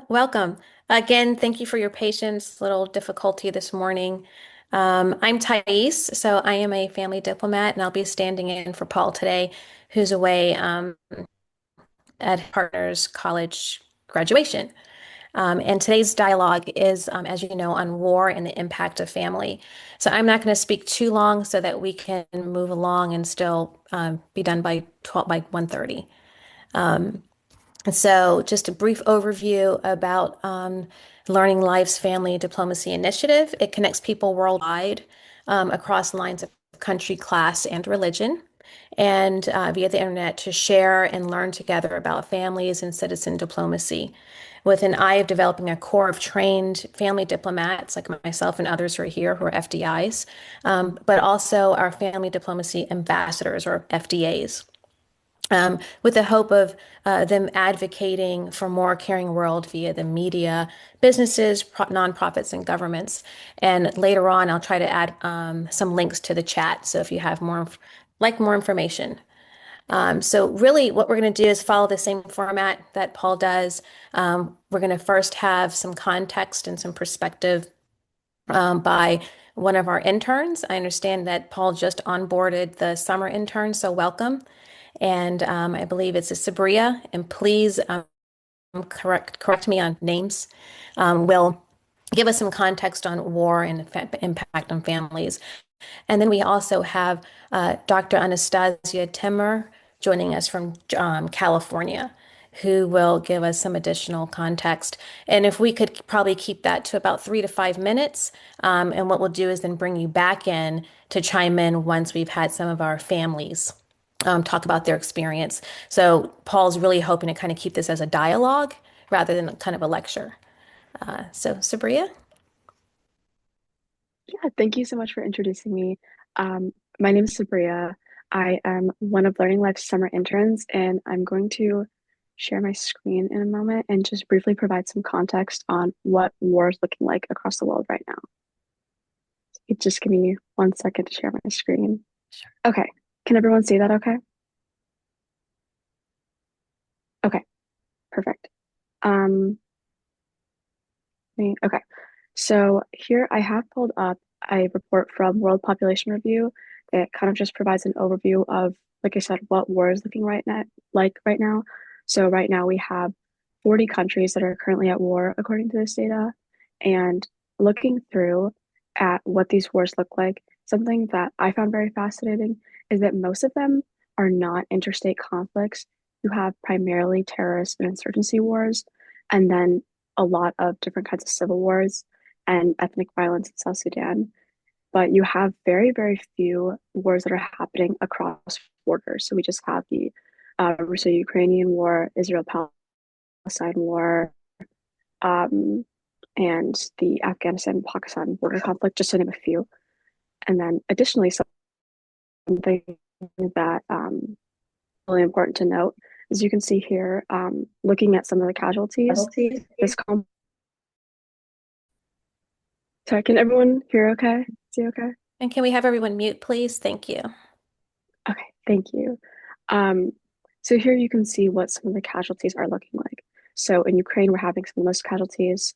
Welcome. Again, thank you for your patience. Little difficulty this morning. I'm Thais, so I am a family diplomat, and I'll be standing in for Paul today, who's away at partner's college graduation. And today's dialogue is, as you know, on war and the impact of family. So I'm not going to speak too long so that we can move along and still be done by 12 by 1:30. So, just a brief overview about Learning Life's Family Diplomacy Initiative. It connects people worldwide across lines of country, class, and religion, and via the internet to share and learn together about families and citizen diplomacy, with an eye of developing a core of trained family diplomats like myself and others who are here who are FDIs, but also our family diplomacy ambassadors or FDAs, with the hope of them advocating for more caring world via the media, businesses, nonprofits, and governments. And later on, I'll try to add some links to the chat. So if you have more information. So really, what we're going to do is follow the same format that Paul does. We're going to first have some context and some perspective by one of our interns. I understand that Paul just onboarded the summer intern, so welcome. And I believe it's a Sabria. And please correct me on names. Will give us some context on war and impact on families. And then we also have Dr. Anastasia Timmer joining us from California, who will give us some additional context. And if we could probably keep that to about 3 to 5 minutes, and what we'll do is then bring you back in to chime in once we've had some of our families talk about their experience. So Paul's really hoping to kind of keep this as a dialogue rather than kind of a lecture. So Sabria? Yeah, thank you so much for introducing me. My name is Sabria. I am one of Learning Life's summer interns, and I'm going to share my screen in a moment and just briefly provide some context on what war is looking like across the world right now. Just give me 1 second to share my screen. Okay, can everyone see that okay? Okay, perfect. Um, okay, so here I have pulled up a report from World Population Review that kind of just provides an overview of, like I said, what war is looking right now. So right now we have 40 countries that are currently at war according to this data. And looking through at what these wars look like, something that I found very fascinating is that most of them are not interstate conflicts. You have primarily terrorist and insurgency wars, and then a lot of different kinds of civil wars and ethnic violence in South Sudan. But you have very, very few wars that are happening across borders. So we just have the Russo-Ukrainian war, Israel-Palestine war, um, and the Afghanistan-Pakistan border conflict, just to name a few. And then additionally, something that really important to note, as you can see here, looking at some of the casualties, this sorry, can everyone hear okay? See okay? And can we have everyone mute, please? Thank you. Okay, thank you. Um, so here you can see what some of the casualties are looking like. So in Ukraine, we're having some of the most casualties,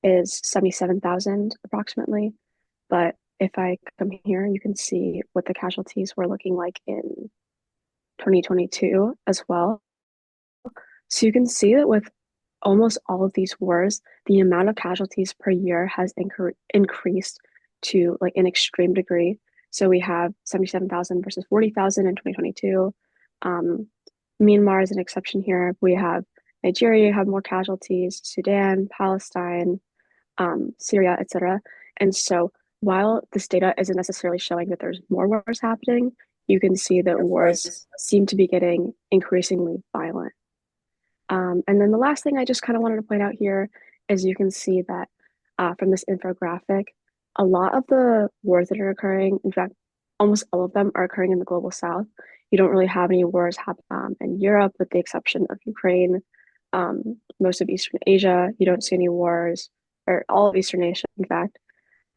is 77,000 approximately. But if I come here, you can see what the casualties were looking like in 2022 as well. So you can see that with almost all of these wars, the amount of casualties per year has increased to like an extreme degree. So we have 77,000 versus 40,000 in 2022. Um, Myanmar is an exception here. We have Nigeria have more casualties, Sudan, Palestine, Syria, etc. And so while this data isn't necessarily showing that there's more wars happening, you can see that wars seem to be getting increasingly violent. And then the last thing I just kind of wanted to point out here is you can see that from this infographic, a lot of the wars that are occurring, in fact, almost all of them are occurring in the global south. You don't really have any wars happening in Europe, with the exception of Ukraine. Most of Eastern Asia, you don't see any wars, or all of Eastern Asia, in fact,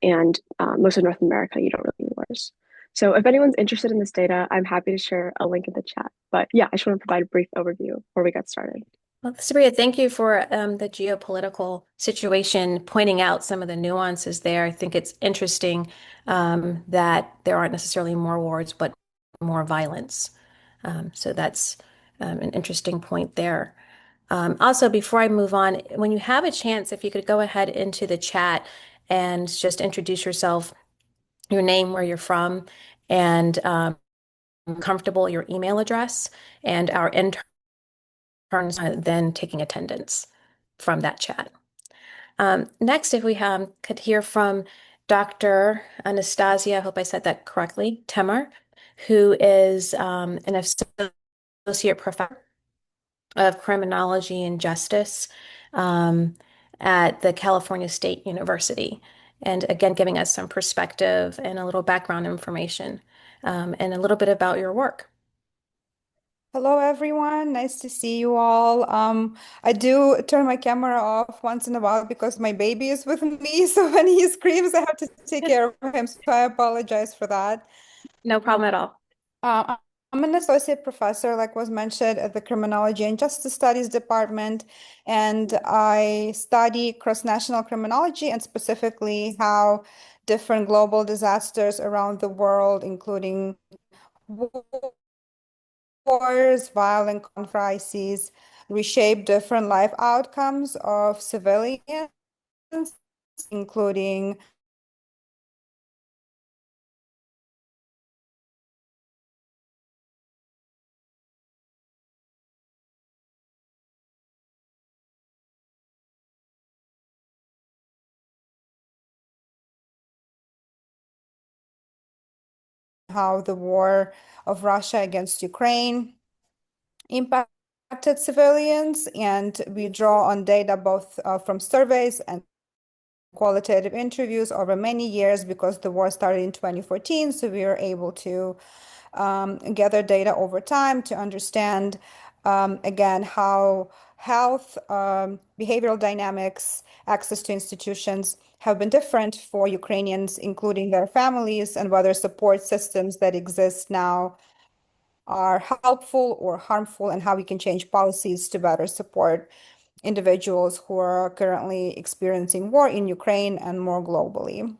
and most of North America, you don't really see wars. So if anyone's interested in this data, I'm happy to share a link in the chat. But yeah, I just want to provide a brief overview before we get started. Well, Sabria, thank you for the geopolitical situation, pointing out some of the nuances there. I think it's interesting that there aren't necessarily more wars, but more violence. So that's an interesting point there. Also, before I move on, when you have a chance, if you could go ahead into the chat and just introduce yourself, your name, where you're from, and comfortable your email address, and our interns then taking attendance from that chat. Next, if we could hear from Dr. Anastasia, I hope I said that correctly, Temmer, who is an associate professor of criminology and justice um, at the California State University. And again, giving us some perspective and a little background information and a little bit about your work. Hello, everyone. Nice to see you all. I do turn my camera off once in a while because my baby is with me. So when he screams, I have to take care of him. So I apologize for that. No Um, problem at all. uh, I'm an associate professor, like was mentioned, at the Criminology and Justice Studies Department, and I study cross-national criminology and specifically how different global disasters around the world, including wars, violent crises, reshape different life outcomes of civilians, including how the war of Russia against Ukraine impacted civilians. And we draw on data both from surveys and qualitative interviews over many years because the war started in 2014. So we were able to gather data over time to understand, again, how health, behavioral dynamics, access to institutions have been different for Ukrainians, including their families, and whether support systems that exist now are helpful or harmful, and how we can change policies to better support individuals who are currently experiencing war in Ukraine and more globally.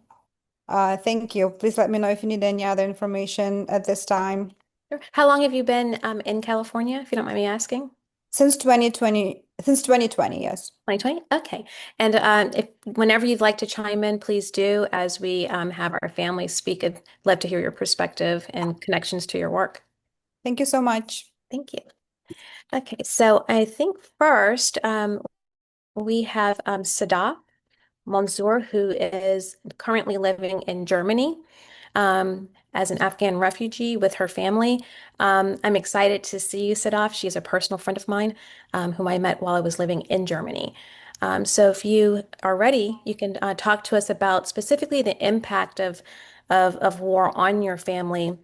Thank you. Please let me know if you need any other information at this time. Sure. How long have you been in California, if you don't mind me asking? Since 2020, yes. 2020? Okay. And if whenever you'd like to chime in, please do as we have our family speak. I'd love to hear your perspective and connections to your work. Thank you so much. Thank you. Okay, so I think first we have Sadaf Mansour, who is currently living in Germany as an Afghan refugee with her family. I'm excited to see you, Sadaf. She's a personal friend of mine whom I met while I was living in Germany. So if you are ready, you can talk to us about specifically the impact of war on your family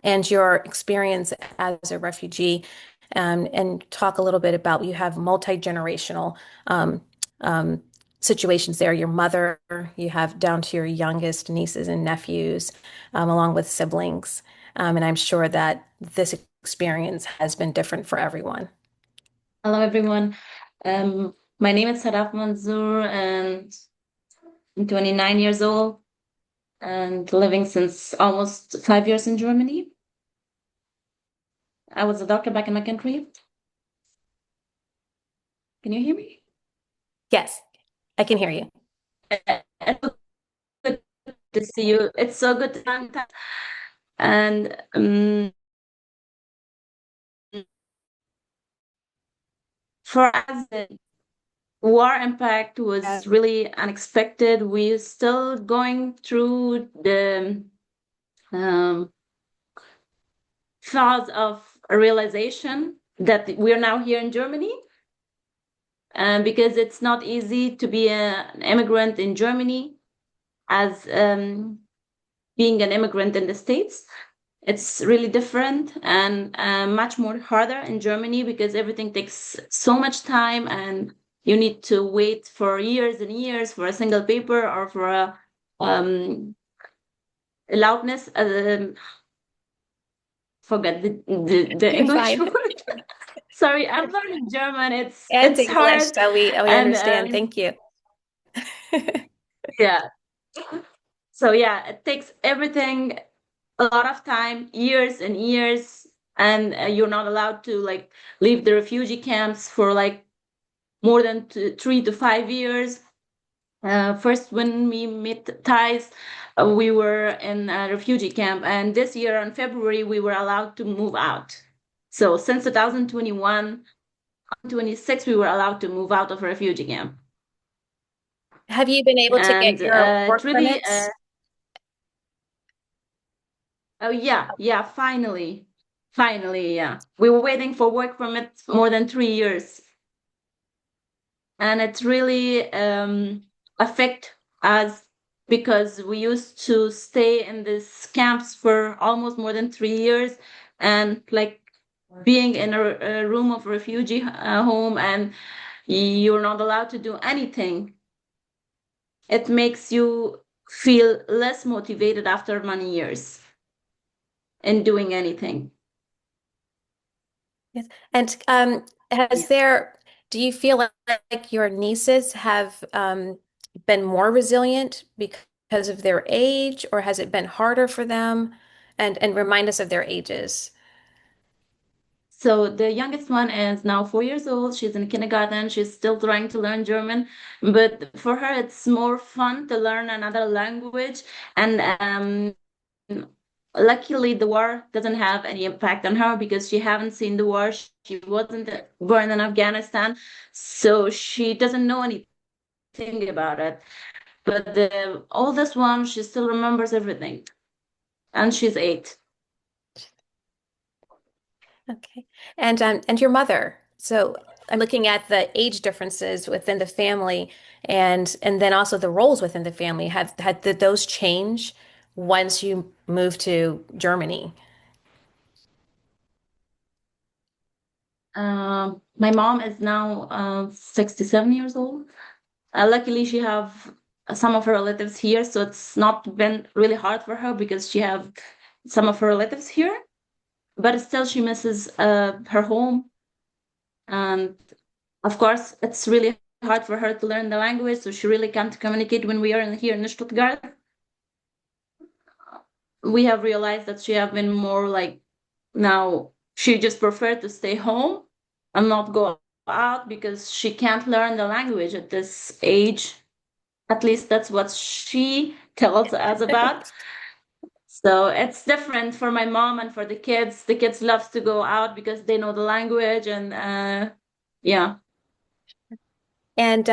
and your experience as a refugee, and talk a little bit about you have multi-generational um, um, situations there. Your mother, you have down to your youngest nieces and nephews, along with siblings. And I'm sure that this experience has been different for everyone. Hello, everyone. My name is Saraf Manzoor, and I'm 29 years old and living since almost 5 years in Germany. I was a doctor back in my country. Can you hear me? Yes, I can hear you. It's so good to see you. It's so good to and for us, the war impact was really unexpected. We're still going through the um, phase of realization that we're now here in Germany, because it's not easy to be an immigrant in Germany as being an immigrant in the States. It's really different and much more harder in Germany because everything takes so much time and you need to wait for years and years for a single paper or for a loudness. Forget the You're English fine. word. Sorry, I'm learning German. And It's English, hard, so we and understand. Thank you. yeah. So yeah, it takes everything a lot of time, years and years, and you're not allowed to like leave the refugee camps for like more than 3 to 5 years. First, when we met Thais, we were in a refugee camp, and this year in February we were allowed to move out. So since 2021, 26, we were allowed to move out of a refugee camp, Have you been able to and get your it work really, permits? oh yeah, finally, yeah. We were waiting for work permits more than 3 years, and it really affect us because we used to stay in these camps for almost more than 3 years, and like being in a room of refugee home, and you're not allowed to do anything. It makes you feel less motivated after many years in doing anything. Yes. And Yeah. do you feel like your nieces have been more resilient because of their age, or has it been harder for them? And remind us of their ages. So the youngest one is now 4 years old. She's in kindergarten. She's still trying to learn German, but for her, it's more fun to learn another language. And luckily, the war doesn't have any impact on her because she haven't seen the war. She wasn't born in Afghanistan, so she doesn't know anything about it. But the oldest one, she still remembers everything, and she's 8. Okay. And your mother. So I'm looking at the age differences within the family and then also the roles within the family. Did those change once you moved to Germany? My mom is now 67 years old. Luckily, she have some of her relatives here, so it's not been really hard for her because she have some of her relatives here. But still, she misses her home, and of course, it's really hard for her to learn the language, so she really can't communicate when we are here in Stuttgart. We have realized that she have been more like now she just prefer to stay home and not go out because she can't learn the language at this age. At least that's what she tells us about. So it's different for my mom and for the kids. The kids loves to go out because they know the language, and yeah. And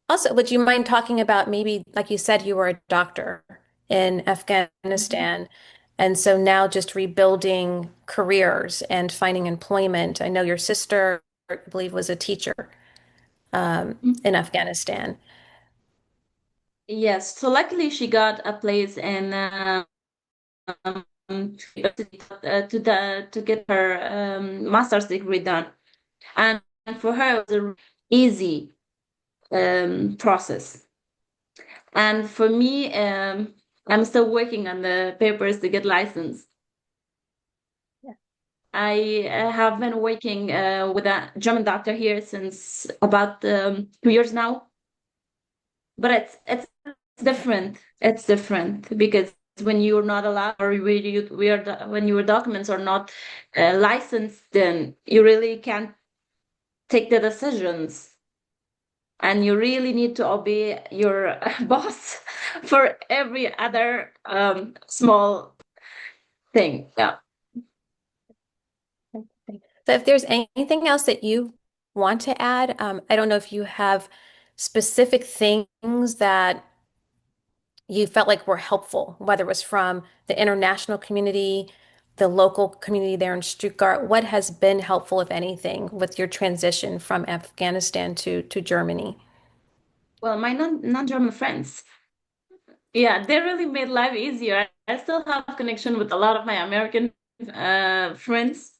also, would you mind talking about maybe, like you said, you were a doctor in Mhm. Afghanistan, and so now just rebuilding careers and finding employment. I know your sister, I believe, was a teacher in Afghanistan. Yes. So luckily she got a place in university to get her master's degree done, and for her it was a easy process. And for me, I'm still working on the papers to get licensed. Yeah. I have been working with a German doctor here since about 2 years now, but it's different. It's different because when you're not allowed, or when your documents are not licensed, then you really can't take the decisions, and you really need to obey your boss for every other small thing. Yeah. So if there's anything else that you want to add, I don't know if you have specific things that you felt like were helpful, whether it was from the international community, the local community there in Stuttgart. What has been helpful, if anything, with your transition from Afghanistan to Germany? Well, my non-German friends, yeah, they really made life easier. I still have connection with a lot of my American friends,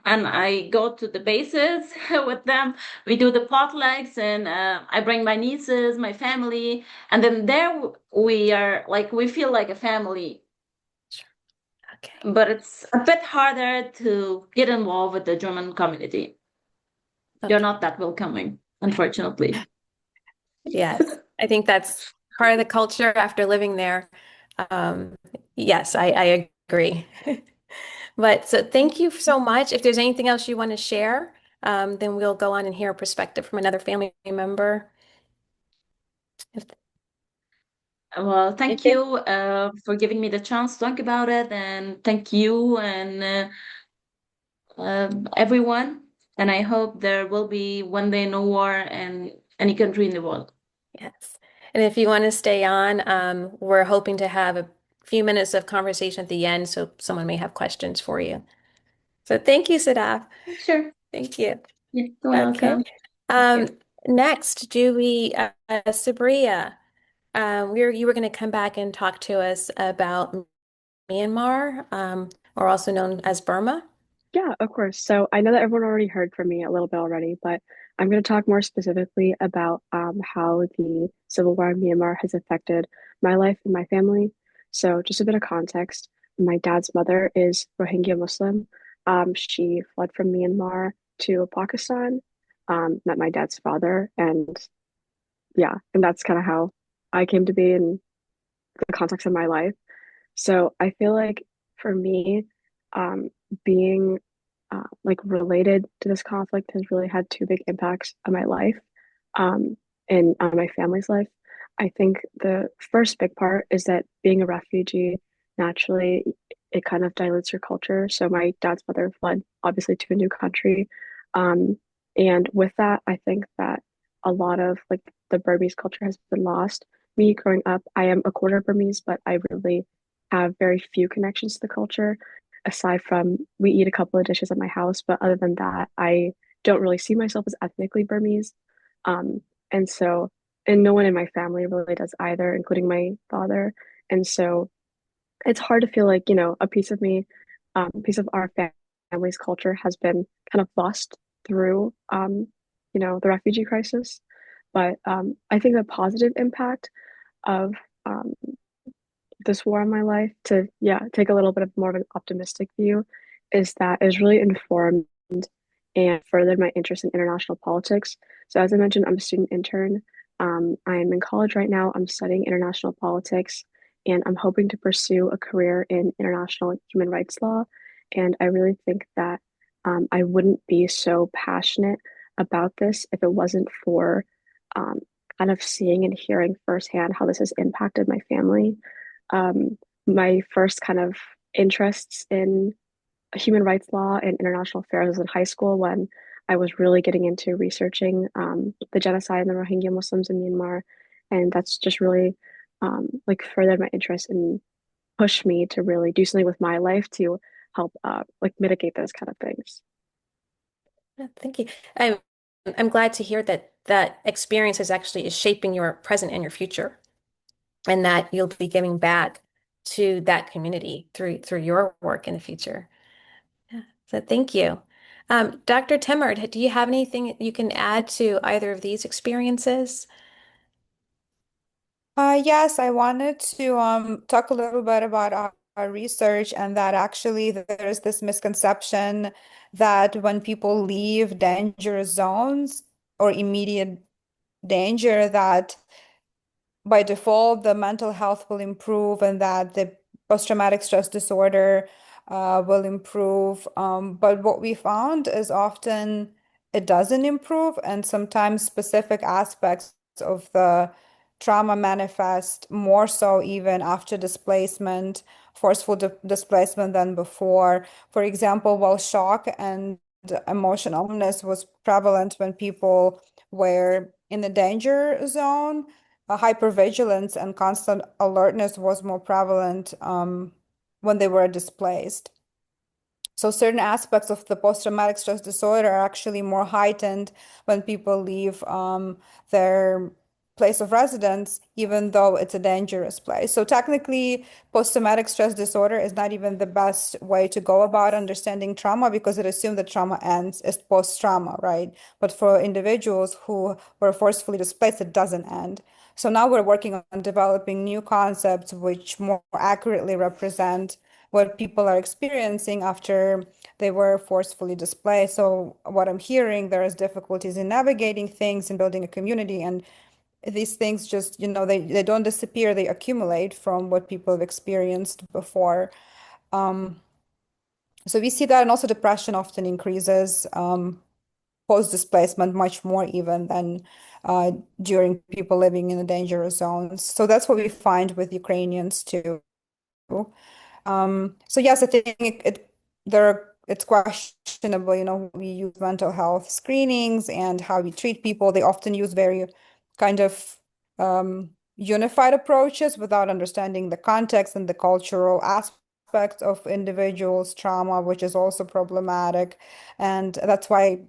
and I go to the bases with them. We do the potlucks, and I bring my nieces, my family, and then there we are like we feel like a family. Okay. but it's a bit harder to get involved with the German community. They're Okay. not that welcoming, unfortunately. Yes, I think that's part of the culture after living there. Um, yes, I agree. But so thank you so much. If there's anything else you want to share, then we'll go on and hear a perspective from another family member. If Well, thank anything? you for giving me the chance to talk about it, and thank you and everyone. And I hope there will be one day no war in any country in the world. Yes. And if you want to stay on, we're hoping to have a few minutes of conversation at the end, so someone may have questions for you. So thank you, Sadaf. Sure. Thank you. Yeah, you're Okay. welcome. Um, next, Julie, Sabria, you were going to come back and talk to us about Myanmar, or also known as Burma. Yeah, of course. So I know that everyone already heard from me a little bit already, but I'm going to talk more specifically about how the civil war in Myanmar has affected my life and my family. So just a bit of context. My dad's mother is Rohingya Muslim. She fled from Myanmar to Pakistan, met my dad's father, and yeah, and that's kind of how I came to be in the context of my life. So I feel like for me, being like related to this conflict has really had two big impacts on my life, um, and on my family's life. I think the first big part is that being a refugee, naturally, it kind of dilutes your culture. So my dad's mother fled obviously to a new country. Um, and with that, I think that a lot of like the Burmese culture has been lost. Me growing up, I am a quarter Burmese, but I really have very few connections to the culture aside from we eat a couple of dishes at my house, but other than that, I don't really see myself as ethnically Burmese. Um, and so, and no one in my family really does either, including my father. And so it's hard to feel like, a piece of me, a piece of our family's culture has been kind of lost through, the refugee crisis. But I think the positive impact of um, this war in my life to, yeah, take a little bit of more of an optimistic view is that it's really informed and furthered my interest in international politics. So as I mentioned, I'm a student intern. I'm in college right now. I'm studying international politics and I'm hoping to pursue a career in international human rights law. And I really think that I wouldn't be so passionate about this if it wasn't for um, kind of seeing and hearing firsthand how this has impacted my family. My first kind of interests in human rights law and international affairs was in high school when I was really getting into researching the genocide and the Rohingya Muslims in Myanmar. And that's just really like furthered my interest and pushed me to really do something with my life to help like mitigate those kind of things. Thank you. I'm glad to hear that that experience is shaping your present and your future, and that you'll be giving back to that community through your work in the future. Yeah. So thank you. Dr. Timmer, do you have anything you can add to either of these experiences? Yes, I wanted to talk a little bit about our research and that actually there's this misconception that when people leave dangerous zones or immediate danger, that by default, the mental health will improve and that the post-traumatic stress disorder will improve. But what we found is often it doesn't improve, and sometimes specific aspects of the trauma manifest more so even after displacement, forceful displacement than before. For example, while shock and emotional numbness was prevalent when people were in the danger zone, hypervigilance and constant alertness was more prevalent when they were displaced. So certain aspects of the post-traumatic stress disorder are actually more heightened when people leave their place of residence, even though it's a dangerous place. So technically, post-traumatic stress disorder is not even the best way to go about understanding trauma because it assumes that trauma ends as post-trauma, right? But for individuals who were forcefully displaced, it doesn't end. So now we're working on developing new concepts which more accurately represent what people are experiencing after they were forcefully displaced. So what I'm hearing, there is difficulties in navigating things and building a community, and these things just, they don't disappear, they accumulate from what people have experienced before. So we see that, and also depression often increases post-displacement much more even than uh, during people living in the dangerous zones. So that's what we find with Ukrainians too. So yes, I think it's questionable, we use mental health screenings and how we treat people. They often use very kind of unified approaches without understanding the context and the cultural aspects of individuals' trauma, which is also problematic. And that's why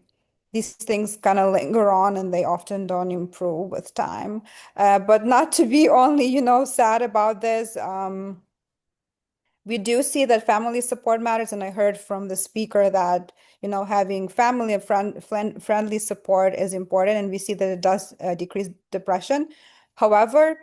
these things kind of linger on and they often don't improve with time. But not to be only, sad about this. We do see that family support matters, and I heard from the speaker that, having family and friendly support is important, and we see that it does decrease depression. However,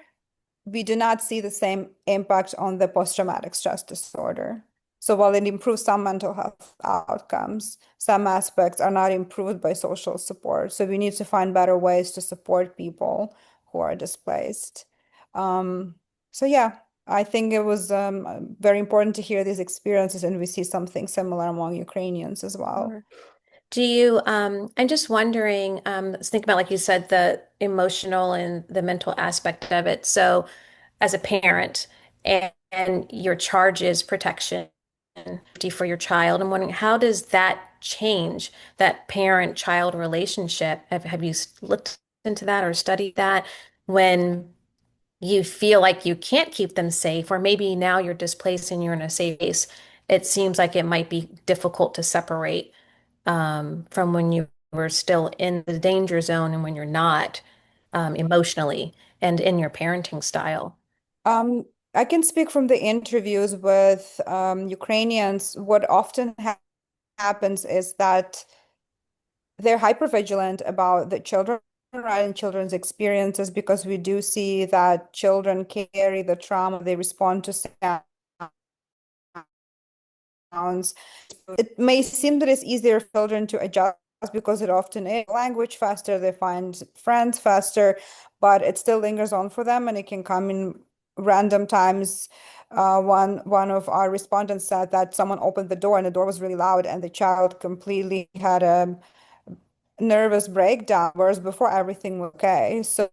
we do not see the same impact on the post-traumatic stress disorder. So while it improves some mental health outcomes, some aspects are not improved by social support. So we need to find better ways to support people who are displaced. So yeah, I think it was very important to hear these experiences, and we see something similar among Ukrainians as well. Sure. I'm just wondering, let's think about, like you said, the emotional and the mental aspect of it. So, as a parent, and your charge is protection and safety for your child, I'm wondering, how does that change that parent-child relationship? Have you looked into that or studied that when you feel like you can't keep them safe, or maybe now you're displaced and you're in a safe space? It seems like it might be difficult to separate from when you were still in the danger zone and when you're not, emotionally and in your parenting style. Um, I can speak from the interviews with Ukrainians. What often happens is that they're hypervigilant about the children, right, and children's experiences, because we do see that children carry the trauma, they respond to sounds. It may seem that it's easier for children to adjust because it often is language faster, they find friends faster, but it still lingers on for them and it can come in random times. One of our respondents said that someone opened the door and the door was really loud and the child completely had a nervous breakdown, whereas before everything was okay. So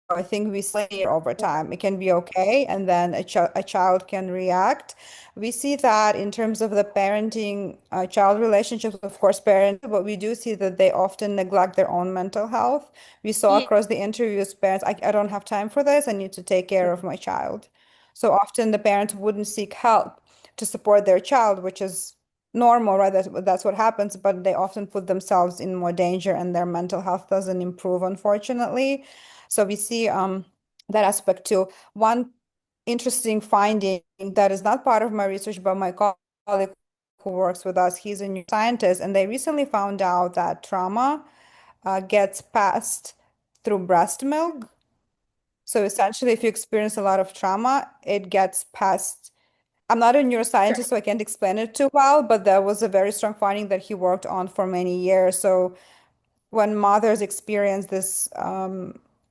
I think we see it over time. It can be okay, and then a child can react. We see that in terms of the parenting child relationships, of course, parents, but we do see that they often neglect their own mental health. We saw Yeah. across the interviews, parents, I don't have time for this. I need to take care of my child. So often the parents wouldn't seek help to support their child, which is normal, right? That's what happens, but they often put themselves in more danger and their mental health doesn't improve, unfortunately. So we see that aspect too. One interesting finding that is not part of my research, but my colleague who works with us, he's a neuroscientist, and they recently found out that trauma gets passed through breast milk. So essentially, if you experience a lot of trauma, it gets passed. I'm not a Sure. neuroscientist, so I can't explain it too well, but that was a very strong finding that he worked on for many years. So when mothers experience this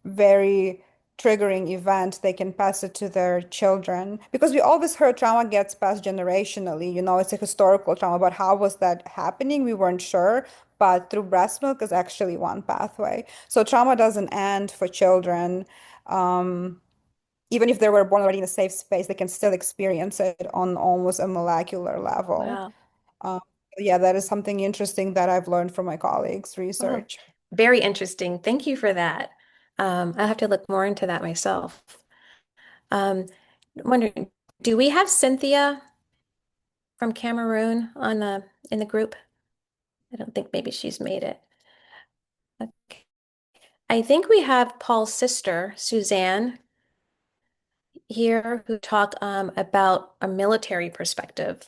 very triggering event, they can pass it to their children. Because we always heard trauma gets passed generationally, it's a historical trauma, but how was that happening? We weren't sure. But through breast milk is actually one pathway. So trauma doesn't end for children. Um, Even if they were born already in a safe space, they can still experience it on almost a molecular level. Wow. Um, yeah, that is something interesting that I've learned from my colleagues' Wow. research. Very interesting. Thank you for that. I'll have to look more into that myself. Um, wondering, do we have Cynthia from Cameroon on the in the group? I don't think maybe she's made it. Okay. I think we have Paul's sister, Suzanne, here who talk about a military perspective.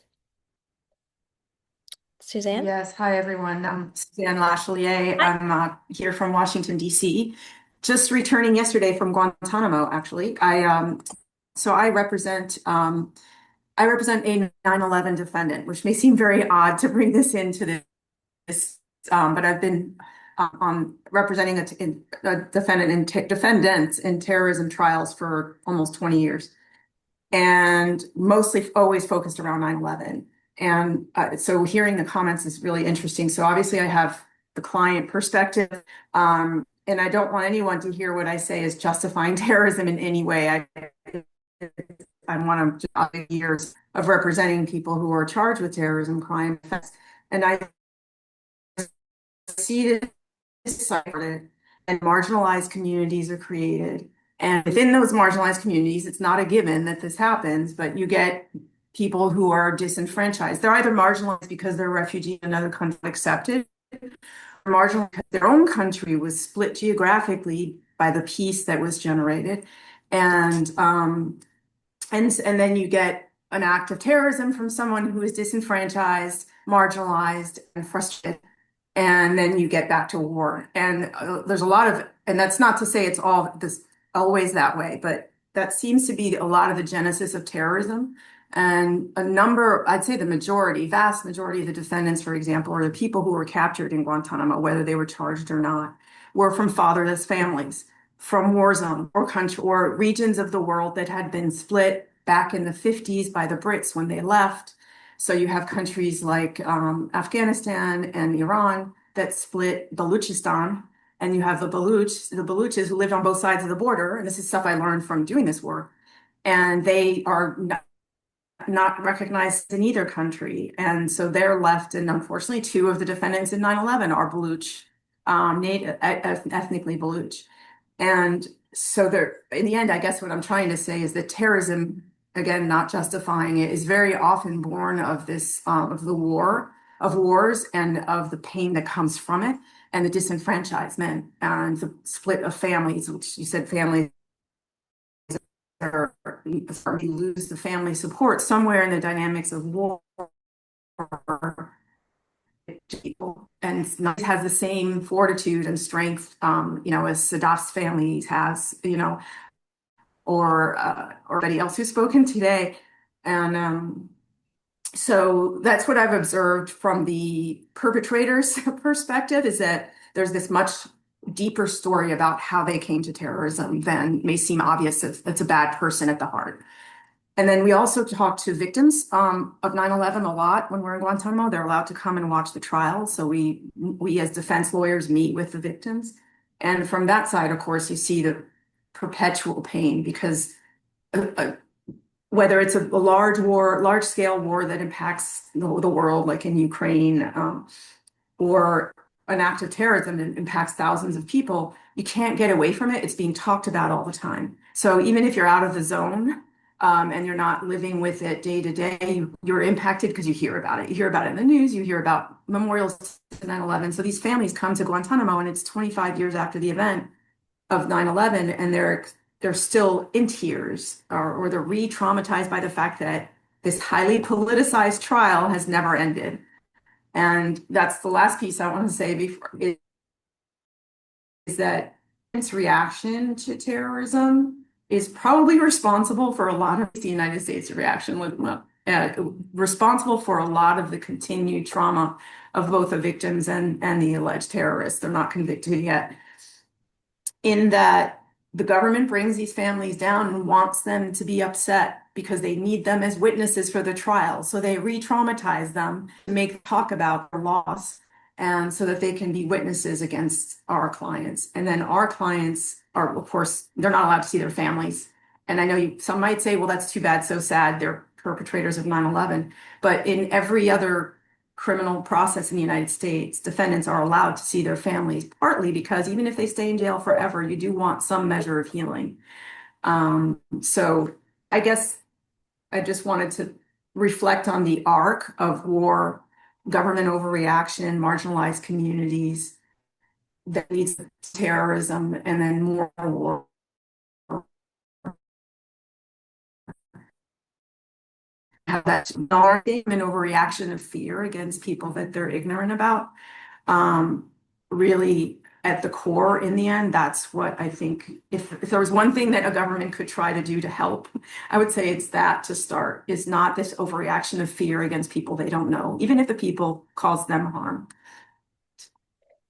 Suzanne? Yes, hi everyone. I'm Suzanne Lachelier. Hi. I'm here from Washington, D.C. Just returning yesterday from Guantanamo, actually. I So I represent a 9/11 defendant, which may seem very odd to bring this into this, but I've been representing a defendant defendants in terrorism trials for almost 20 years, and mostly always focused around 9/11. And so hearing the comments is really interesting. So obviously I have the client perspective, and I don't want anyone to hear what I say is justifying terrorism in any way. I'm one of years of representing people who are charged with terrorism crime, and I see this and marginalized communities are created. And within those marginalized communities, it's not a given that this happens, but you get people who are disenfranchised. They're either marginalized because they're refugees in another country accepted, or marginalized because their own country was split geographically by the peace that was generated. And then you get an act of terrorism from someone who is disenfranchised, marginalized, and frustrated. And then you get back to war. And there's a lot of, and that's not to say it's always that way, but that seems to be a lot of the genesis of terrorism. And I'd say the majority, vast majority of the defendants, for example, or the people who were captured in Guantanamo, whether they were charged or not, were from fatherless families, from war zone or country or regions of the world that had been split back in the 50s by the Brits when they left. So you have countries like Afghanistan and Iran that split Baluchistan, and you have the Baluches who lived on both sides of the border. And this is stuff I learned from doing this work. And they are not recognized in either country. And so they're left, and unfortunately, two of the defendants in 9/11 are Baluch, ethnically Baluch. And so in the end, I guess what I'm trying to say is that terrorism, again, not justifying it, is very often born of this, of the wars and of the pain that comes from it and the disenfranchisement and the split of families, which you said families are, you lose the family support somewhere in the dynamics of war. People and not has the same fortitude and strength, as Sadat's family has, or anybody else who's spoken today. And so that's what I've observed from the perpetrator's perspective, is that there's this much deeper story about how they came to terrorism than may seem obvious if it's a bad person at the heart. And then we also talk to victims of 9/11 a lot when we're in Guantanamo. They're allowed to come and watch the trial. So we as defense lawyers meet with the victims. And from that side, of course, you see the perpetual pain because whether it's a large scale war that impacts the world, like in Ukraine, or an act of terrorism that impacts thousands of people, you can't get away from it. It's being talked about all the time. So even if you're out of the zone, and you're not living with it day to day, you're impacted because you hear about it. You hear about it in the news, you hear about memorials to 9/11. So these families come to Guantanamo and it's 25 years after the event of 9/11 and they're still in tears, or they're re-traumatized by the fact that this highly politicized trial has never ended. And that's the last piece I want to say before is that its reaction to terrorism is probably responsible for a lot of the United States reaction, responsible for a lot of the continued trauma of both the victims and the alleged terrorists. They're not convicted yet. In that the government brings these families down and wants them to be upset because they need them as witnesses for the trial. So they re-traumatize them to make them talk about their loss, and so that they can be witnesses against our clients. And then our clients are, of course, they're not allowed to see their families. And I know some might say, well, that's too bad, so sad, they're perpetrators of 9/11. But in every other criminal process in the United States, defendants are allowed to see their families, partly because even if they stay in jail forever, you do want some measure of healing. So I guess I just wanted to reflect on the arc of war, government overreaction, marginalized communities that leads to terrorism, and then more war. Have that and overreaction of fear against people that they're ignorant about. Really, at the core, in the end, that's what I think, if there was one thing that a government could try to do to help, I would say it's that to start, is not this overreaction of fear against people they don't know, even if the people cause them harm.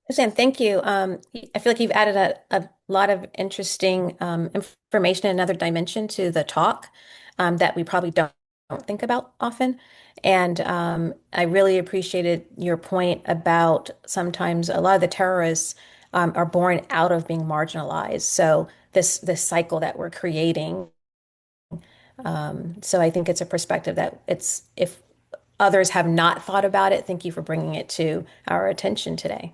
Suzanne, thank you. I feel like you've added a lot of interesting information, another dimension to the talk that we probably don't think about often. And I really appreciated your point about sometimes a lot of the terrorists are born out of being marginalized. So this cycle that we're creating. So I think it's a perspective that it's if others have not thought about it, thank you for bringing it to our attention today.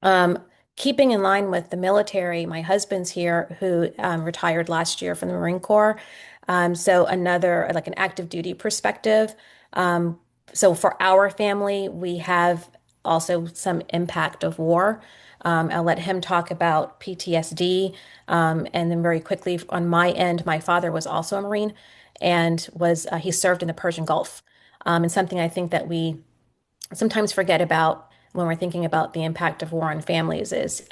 Um, Keeping in line with the military, my husband's here who retired last year from the Marine Corps. So another like an active duty perspective. Um, so for our family, we have also some impact of war. I'll let him talk about PTSD. And then very quickly on my end, my father was also a Marine and was he served in the Persian Gulf. And something I think that we sometimes forget about when we're thinking about the impact of war on families is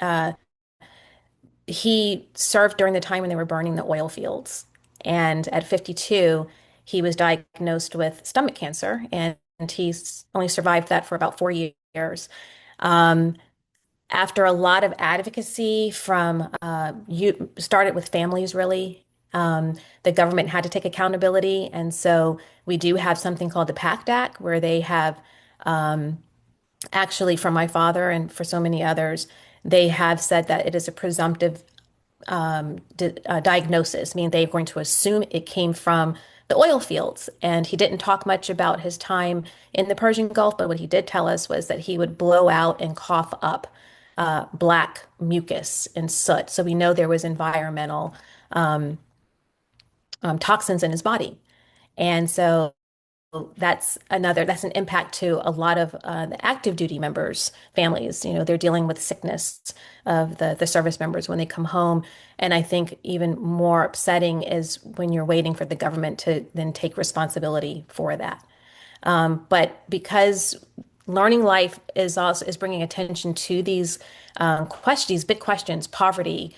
he served during the time when they were burning the oil fields. And at 52, he was diagnosed with stomach cancer, and he's only survived that for about 4 years. Um, After a lot of advocacy from you started with families really. The government had to take accountability, and so we do have something called the PACT Act, where they have actually for my father and for so many others, they have said that it is a presumptive diagnosis, meaning they're going to assume it came from the oil fields. And he didn't talk much about his time in the Persian Gulf, but what he did tell us was that he would blow out and cough up black mucus and soot. So we know there was environmental toxins in his body. And so that's an impact to a lot of the active duty members' families. You know, they're dealing with sickness of the service members when they come home. And I think even more upsetting is when you're waiting for the government to then take responsibility for that. But because learning life is bringing attention to these questions, big questions, poverty,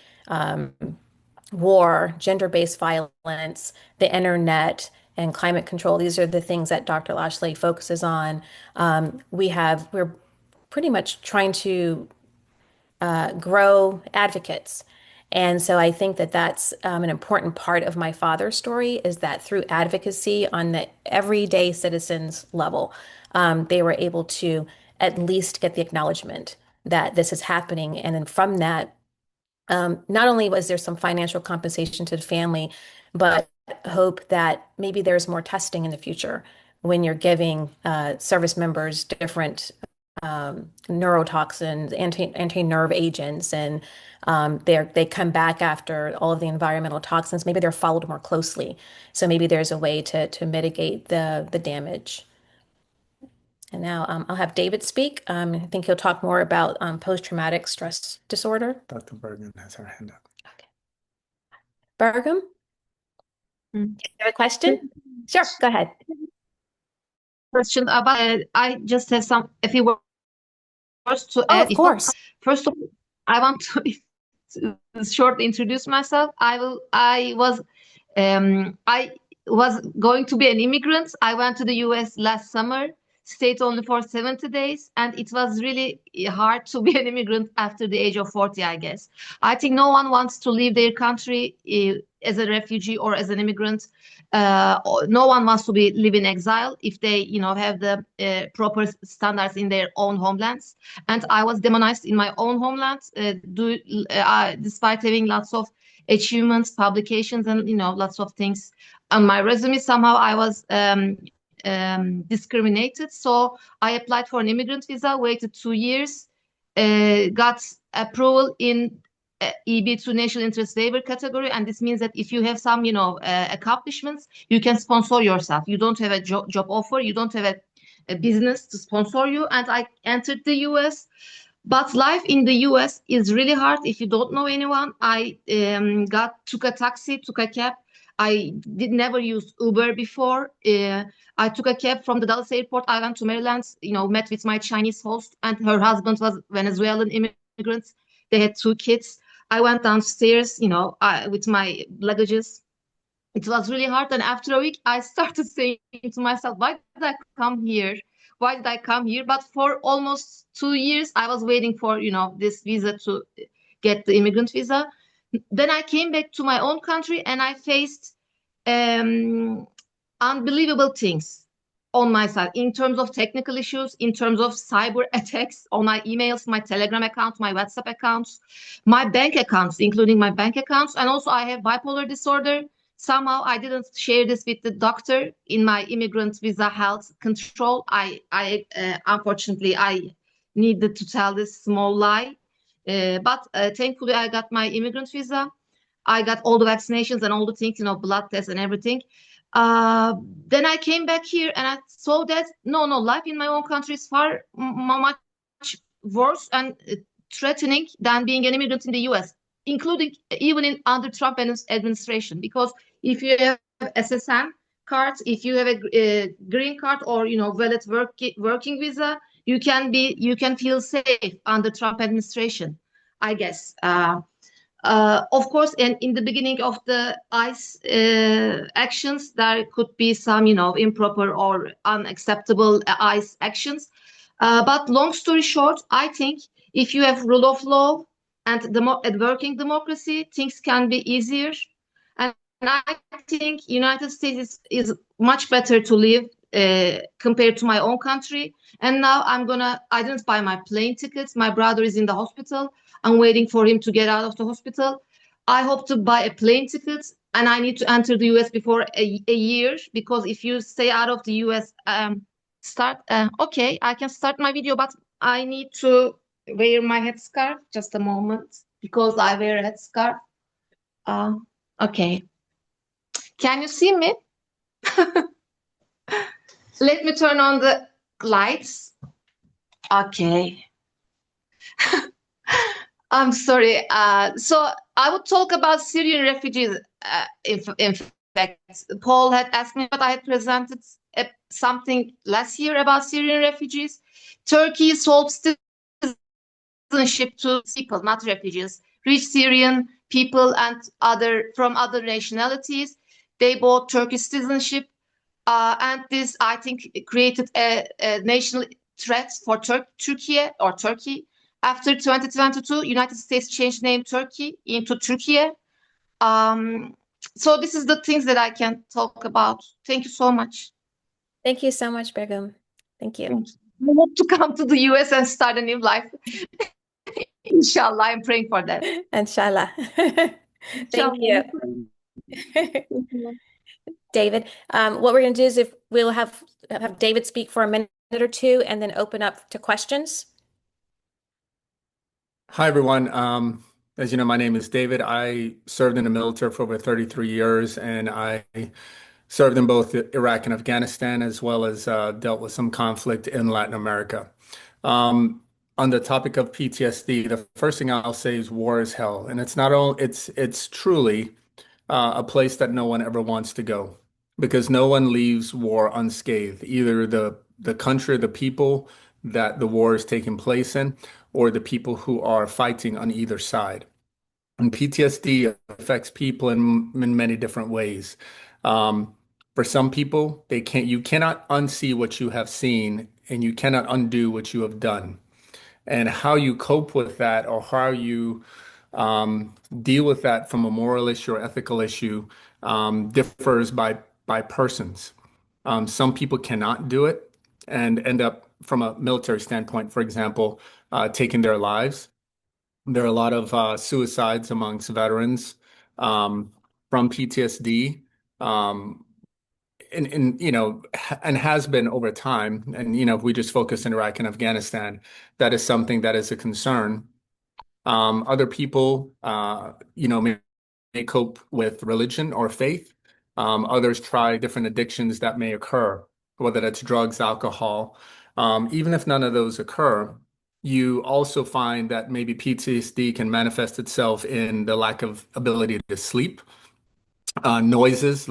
war, gender-based violence, the internet, and climate control. These are the things that Dr. Lashley focuses on. We're pretty much trying to grow advocates. And so I think that that's an important part of my father's story is that through advocacy on the everyday citizens level, they were able to at least get the acknowledgement that this is happening. And then from that, not only was there some financial compensation to the family, but hope that maybe there's more testing in the future when you're giving service members different neurotoxins, anti-nerve agents, and they come back after all of the environmental toxins. Maybe they're followed more closely. So maybe there's a way to mitigate the damage. And now I'll have David speak. I think he'll talk more about post-traumatic stress disorder. Dr. Bergen has her hand up. Okay. Bargum, Mm. you have a question? Sure, go ahead. Question about I just have a few words to Oh, add. of course. First of all, I want to shortly introduce myself. I was going to be an immigrant. I went to the US last summer, stayed only for 70 days, and it was really hard to be an immigrant after the age of 40, I guess. I think no one wants to leave their country as a refugee or as an immigrant. No one wants to live in exile if they, have the proper standards in their own homelands. And I was demonized in my own homeland, despite having lots of achievements, publications, and lots of things on my resume. Somehow I was discriminated. So I applied for an immigrant visa, waited 2 years, got approval in EB2 national interest waiver category, and this means that if you have some accomplishments, you can sponsor yourself. You don't have a job offer, you don't have a business to sponsor you. And I entered the US, but life in the US is really hard if you don't know anyone. I took a taxi, took a cab. I did never use Uber before. I took a cab from the Dallas airport. I went to Maryland, met with my Chinese host, and her husband was Venezuelan immigrant. immigrants. They had 2 kids. I went downstairs, with my luggages. It was really hard. And after a week, I started saying to myself, why did I come here? Why did I come here? But for almost 2 years, I was waiting for, this visa to get the immigrant visa. Then I came back to my own country and I faced um, unbelievable things on my side in terms of technical issues, in terms of cyber attacks on my emails, my Telegram account, my WhatsApp accounts, my bank accounts, including my bank accounts. And also I have bipolar disorder. Somehow I didn't share this with the doctor in my immigrant visa health control. Unfortunately, I needed to tell this small lie. But thankfully, I got my immigrant visa. I got all the vaccinations and all the things, blood tests and everything. Then I came back here and I saw that no, life in my own country is far much worse and threatening than being an immigrant in the US, including even under Trump administration. Because if you have SSN cards, if you have a green card or valid working visa, you can feel safe under Trump administration, I guess. Of course, and in the beginning of the ICE actions, there could be some, improper or unacceptable ICE actions. But long story short, I think if you have rule of law and working democracy, things can be easier. And I think United States is much better to live compared to my own country. And now I didn't buy my plane tickets. My brother is in the hospital. I'm waiting for him to get out of the hospital. I hope to buy a plane ticket and I need to enter the US before a year, because if you stay out of the US, okay, I can start my video, but I need to wear my headscarf. Just a moment, because I wear a headscarf. Okay. Can you see me? Let me turn on the lights. Okay. I'm sorry. So I would talk about Syrian refugees. In fact, Paul had asked me, but I had presented something last year about Syrian refugees. Turkey sold citizenship to people, not refugees, rich Syrian people and from other nationalities. They bought Turkish citizenship, and this, I think, created a national threat for Turkey. After 2022, United States changed name Turkey into Turkey. So this is the things that I can talk about. Thank you so much. Thank you so much, Begum. Thank you. I hope to come to the US and start a new life. Inshallah, I'm praying for that. Inshallah. Thank you. David, what we're going to do is we'll have David speak for a minute or two and then open up to questions. Hi, everyone. As you know, my name is David. I served in the military for over 33 years, and I served in both Iraq and Afghanistan, as well as dealt with some conflict in Latin America. On the topic of PTSD, the first thing I'll say is war is hell, and it's truly a place that no one ever wants to go, because no one leaves war unscathed, either the country, the people that the war is taking place in, or the people who are fighting on either side. And PTSD affects people in many different ways. For some people, you cannot unsee what you have seen, and you cannot undo what you have done. And how you cope with that, or how you deal with that from a moral issue or ethical issue, differs by persons. Some people cannot do it and end up, from a military standpoint, for example, taking their lives. There are a lot of suicides amongst veterans from PTSD, and has been over time. And if we just focus in Iraq and Afghanistan, that is something that is a concern. Other people, may cope with religion or faith. Others try different addictions that may occur, whether that's drugs, alcohol. Even if none of those occur, you also find that maybe PTSD can manifest itself in the lack of ability to sleep, loud noises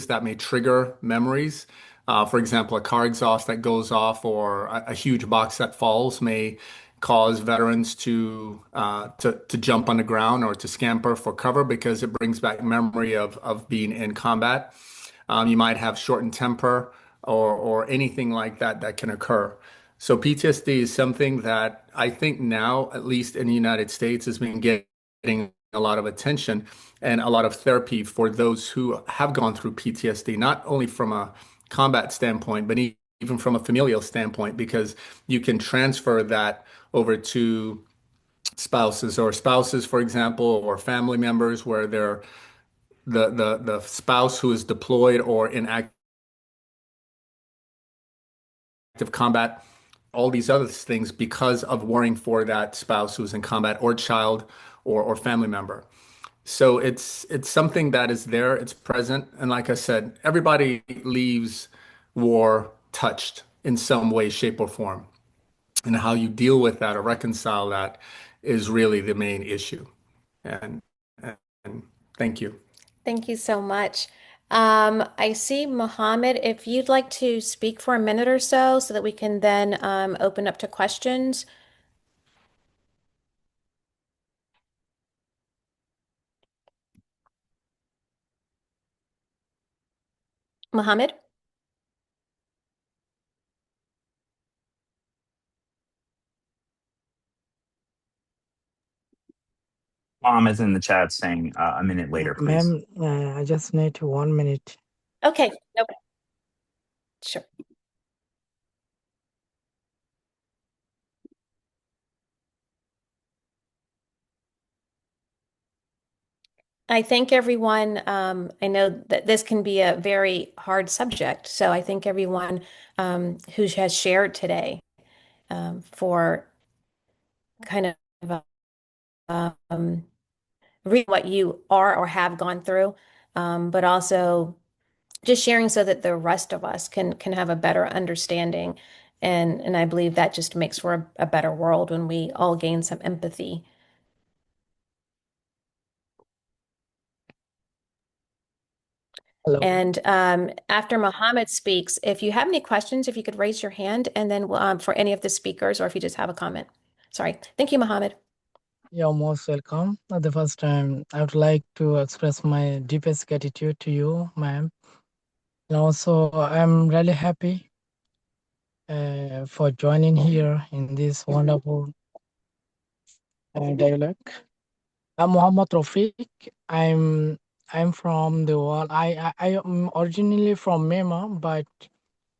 that may trigger memories. For example, a car exhaust that goes off or a huge box that falls may cause veterans to jump on the ground or to scamper for cover because it brings back memory of being in combat. You might have shortened temper or anything like that that can occur. So PTSD is something that I think now, at least in the United States, has been getting a lot of attention and a lot of therapy for those who have gone through PTSD, not only from a combat standpoint, but even from a familial standpoint, because you can transfer that over to spouses, for example, or family members where they're the spouse who is deployed or in active combat, all these other things because of worrying for that spouse who's in combat or child or family member. So it's something that is there, it's present, and like I said, everybody leaves war touched in some way, shape, or form. And how you deal with that or reconcile that is really the main issue. And, and thank you. Thank you so much. I see Mohammed, if you'd like to speak for a minute or so that we can then open up to questions. Mohammed? Mom is in the chat saying a minute later, please. Ma'am, I just need 1 minute. Okay, no, sure. I thank everyone. I know that this can be a very hard subject, so I thank everyone who has shared today for kind of read what you are or have gone through, but also just sharing so that the rest of us can have a better understanding. And I believe that just makes for a better world when we all gain some empathy. Hello. And after Mohammed speaks, if you have any questions, if you could raise your hand, and then for any of the speakers, or if you just have a comment. Sorry. Thank you, Mohammed. You're most welcome. At the first time, I would like to express my deepest gratitude to you, ma'am. And also, I'm really happy for joining here in this wonderful dialogue. I'm Muhammad Rafiq. I'm from the world. I am originally from Myanmar, but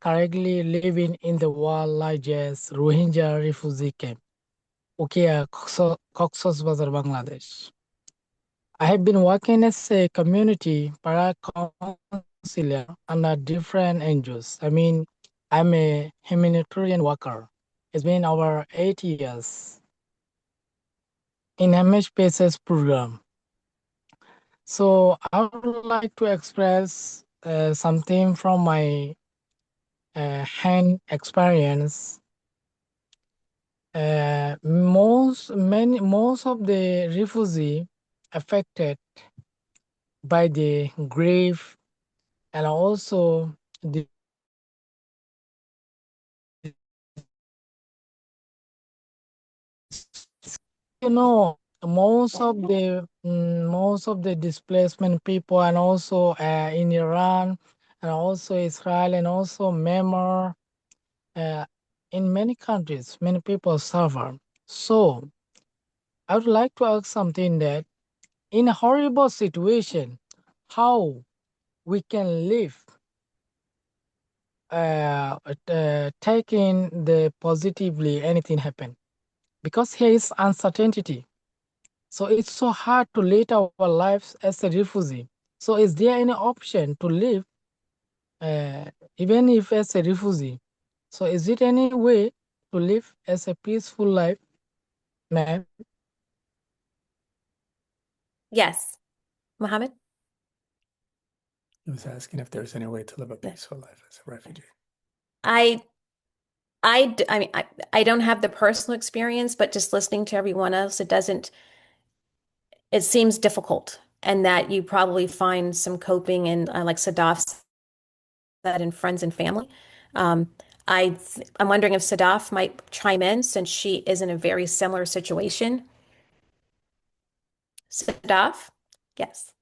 currently living in the world largest Rohingya refugee camp, Ukia, Cox's Bazar, Bangladesh. I have been working as a community para counselor under different NGOs. I'm a humanitarian worker. It's been over 8 years in MHPSS program. So I would like to express something from my hand experience. Most of the refugee affected by the grief and also the most of the displacement people and also in Iran and also Israel and also Myanmar, in many countries many people suffer. So I would like to ask something that in a horrible situation, how we can live taking the positively anything happen, because here is uncertainty. So it's so hard to lead our lives as a refugee. So is there any option to live even if as a refugee? So is it any way to live as a peaceful life, ma'am? Yes. Mohammed? He was asking if there's any way to live a Yeah. peaceful life as a refugee. I I mean, I don't have the personal experience, but just listening to everyone else, it seems difficult, and that you probably find some coping in, like Sadaf said, in friends and family. Um, I'm wondering if Sadaf might chime in since she is in a very similar situation. Sadaf? Yes.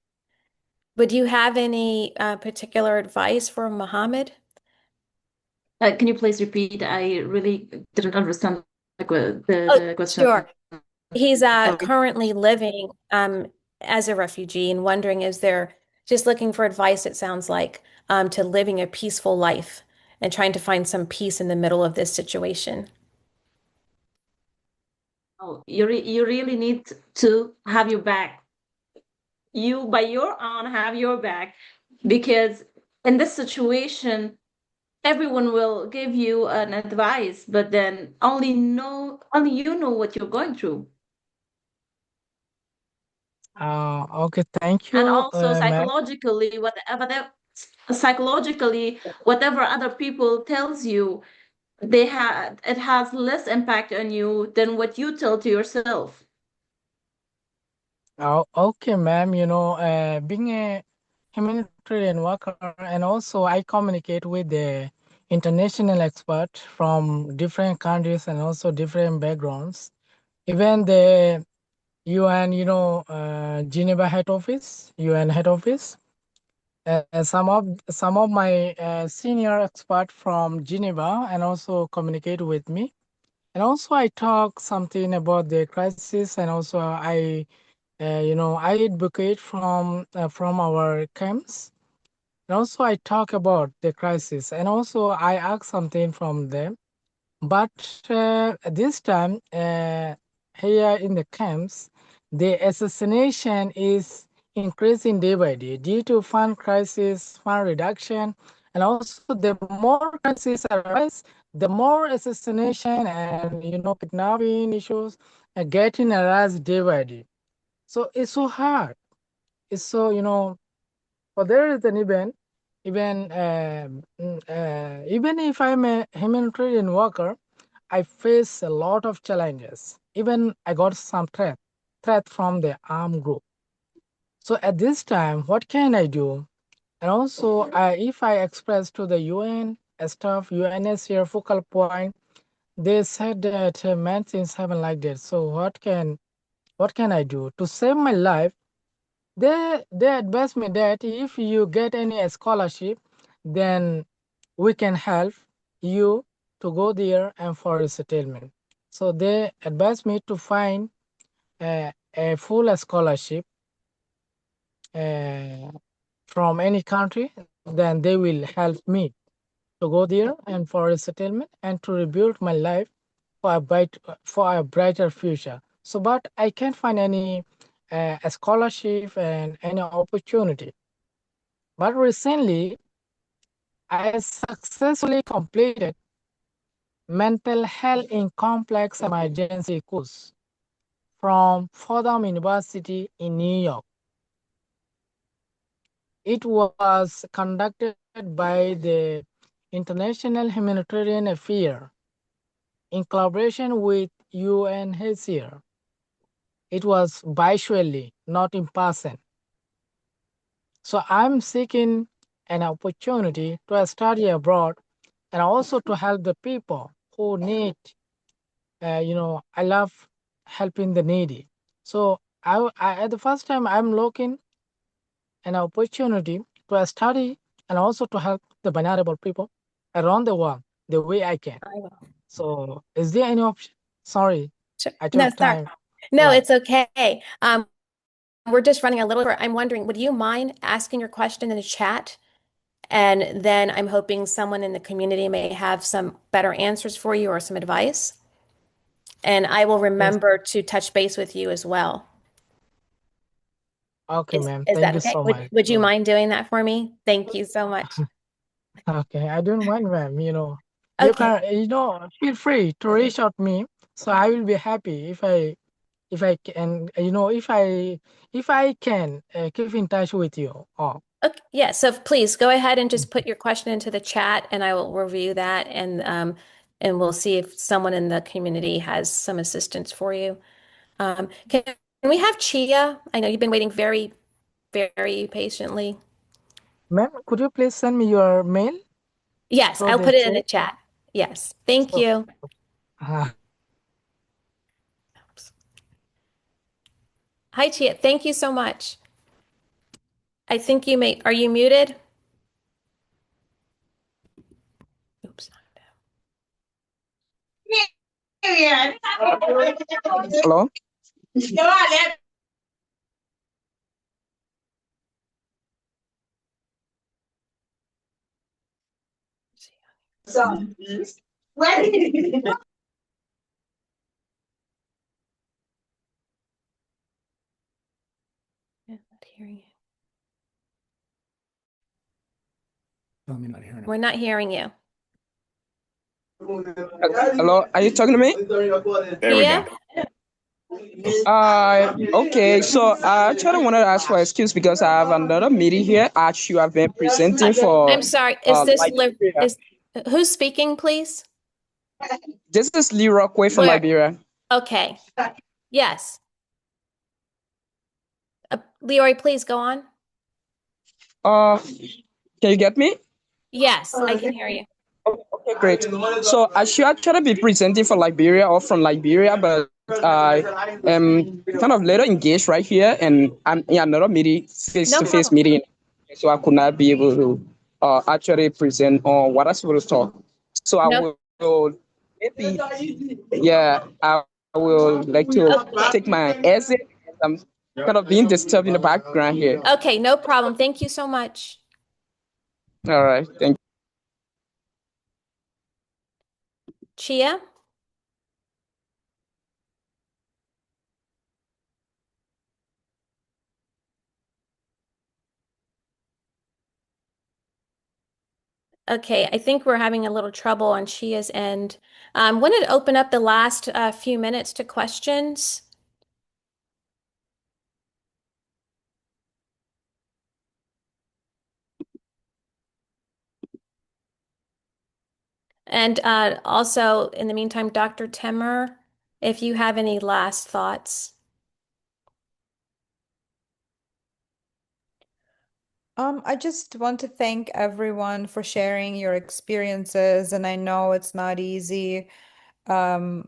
Would you have any particular advice for Muhammad? Can you please repeat? I really didn't understand Oh, the question. sure. He's Sorry. currently living as a refugee and wondering, is there just looking for advice, it sounds like, to living a peaceful life and trying to find some peace in the middle of this situation. Oh, you really need to have your back. You, by your own, have your back, because in this situation, everyone will give you an advice, but then only you know what you're going through. Okay, thank And you, also ma'am. psychologically, whatever other people tells you, it has less impact on you than what you tell to yourself. Oh, okay, ma'am. Being a humanitarian worker, and also I communicate with the international expert from different countries and also different backgrounds. Even the UN, Geneva head office, UN head office. Some of my senior expert from Geneva and also communicate with me. And also I talk something about the crisis, and also I advocate from our camps. And also I talk about the crisis, and also I ask something from them. But this time, here in the camps, the assassination is increasing day by day due to fund crisis, fund reduction, and also the more crisis arise, the more assassination and kidnapping issues are getting arise day by day. So it's so hard. It's so for there is an even if I'm a humanitarian worker, I face a lot of challenges. Even I got some threat from the armed group. So at this time, what can I do? And also, if I express to the UN staff, UNSCR focal point, they said that man things happen like that. So what can I do to save my life? They advise me that if you get any scholarship, then we can help you to go there and for a settlement. So they advised me to find a full scholarship uh, from any country. Then they will help me to go there and for a settlement and to rebuild my life for a brighter future. So, but I can't find any a scholarship and any opportunity. But recently, I successfully completed mental health in complex emergency course from Fordham University in New York. It was conducted by the International Humanitarian Affairs in collaboration with UNHCR. It was virtually, not in person. So I'm seeking an opportunity to study abroad and also to help the people who need, I love helping the needy. So at the first time, I'm looking an opportunity to study and also to help the vulnerable people around the world the way I can. I will. So is there any option? Sorry, Sure. I No, took sorry. time a No, lot. it's okay. We're just running a little short. I'm wondering, would you mind asking your question in the chat? And then I'm hoping someone in the community may have some better answers for you or some advice. And I will Yes. remember to touch base with you as well. Okay, ma'am. Is Thank that you okay? so much. Would you mind doing that for me? Thank you so much. Okay, I don't mind, ma'am. You Okay. can, feel free to reach out me. So I will be happy if I can, if I can keep in touch with you. Oh, Okay. Yeah, so please go ahead and just put your question into the chat and I will review that and we'll see if someone in the community has some assistance for you. Can we have Chia? I know you've been waiting very, very patiently. ma'am, could you please send me your mail Yes, through I'll the put it in the chat? chat. Yes. Thank So, you. uh, Hi, Chia. Thank you so much. I think are you muted? Oops. Hello? Yeah, not hearing you. Tell me not hearing him. We're not hearing you. Hello, are you talking to me? There we go. Chia? Okay, so I actually wanted to ask for excuse because I have another meeting here. Actually, I've been presenting for I'm sorry. Is this Liberia. is who's speaking, please? This is Lee Rockway from Where? Liberia. Okay. Yes. Leroy, please go on. Uh, can you get me? Yes, I can hear you. Okay, great. So I should actually be presenting for Liberia or from Liberia, but I am kind of later engaged right here, and I'm in another meeting, No face-to-face problem. meeting, so I could not be able to actually present on what I'm supposed to talk. So I No. will maybe, yeah, I will like to take my exit. I'm kind of being disturbed in the background here. Okay, no problem. Thank you so much. All right, thank you. Chia? Okay, I think we're having a little trouble on Chia's end. Wanted to open up the last few minutes to questions. And also, in the meantime, Dr. Timmer, if you have any last thoughts. I just want to thank everyone for sharing your experiences, and I know it's not easy to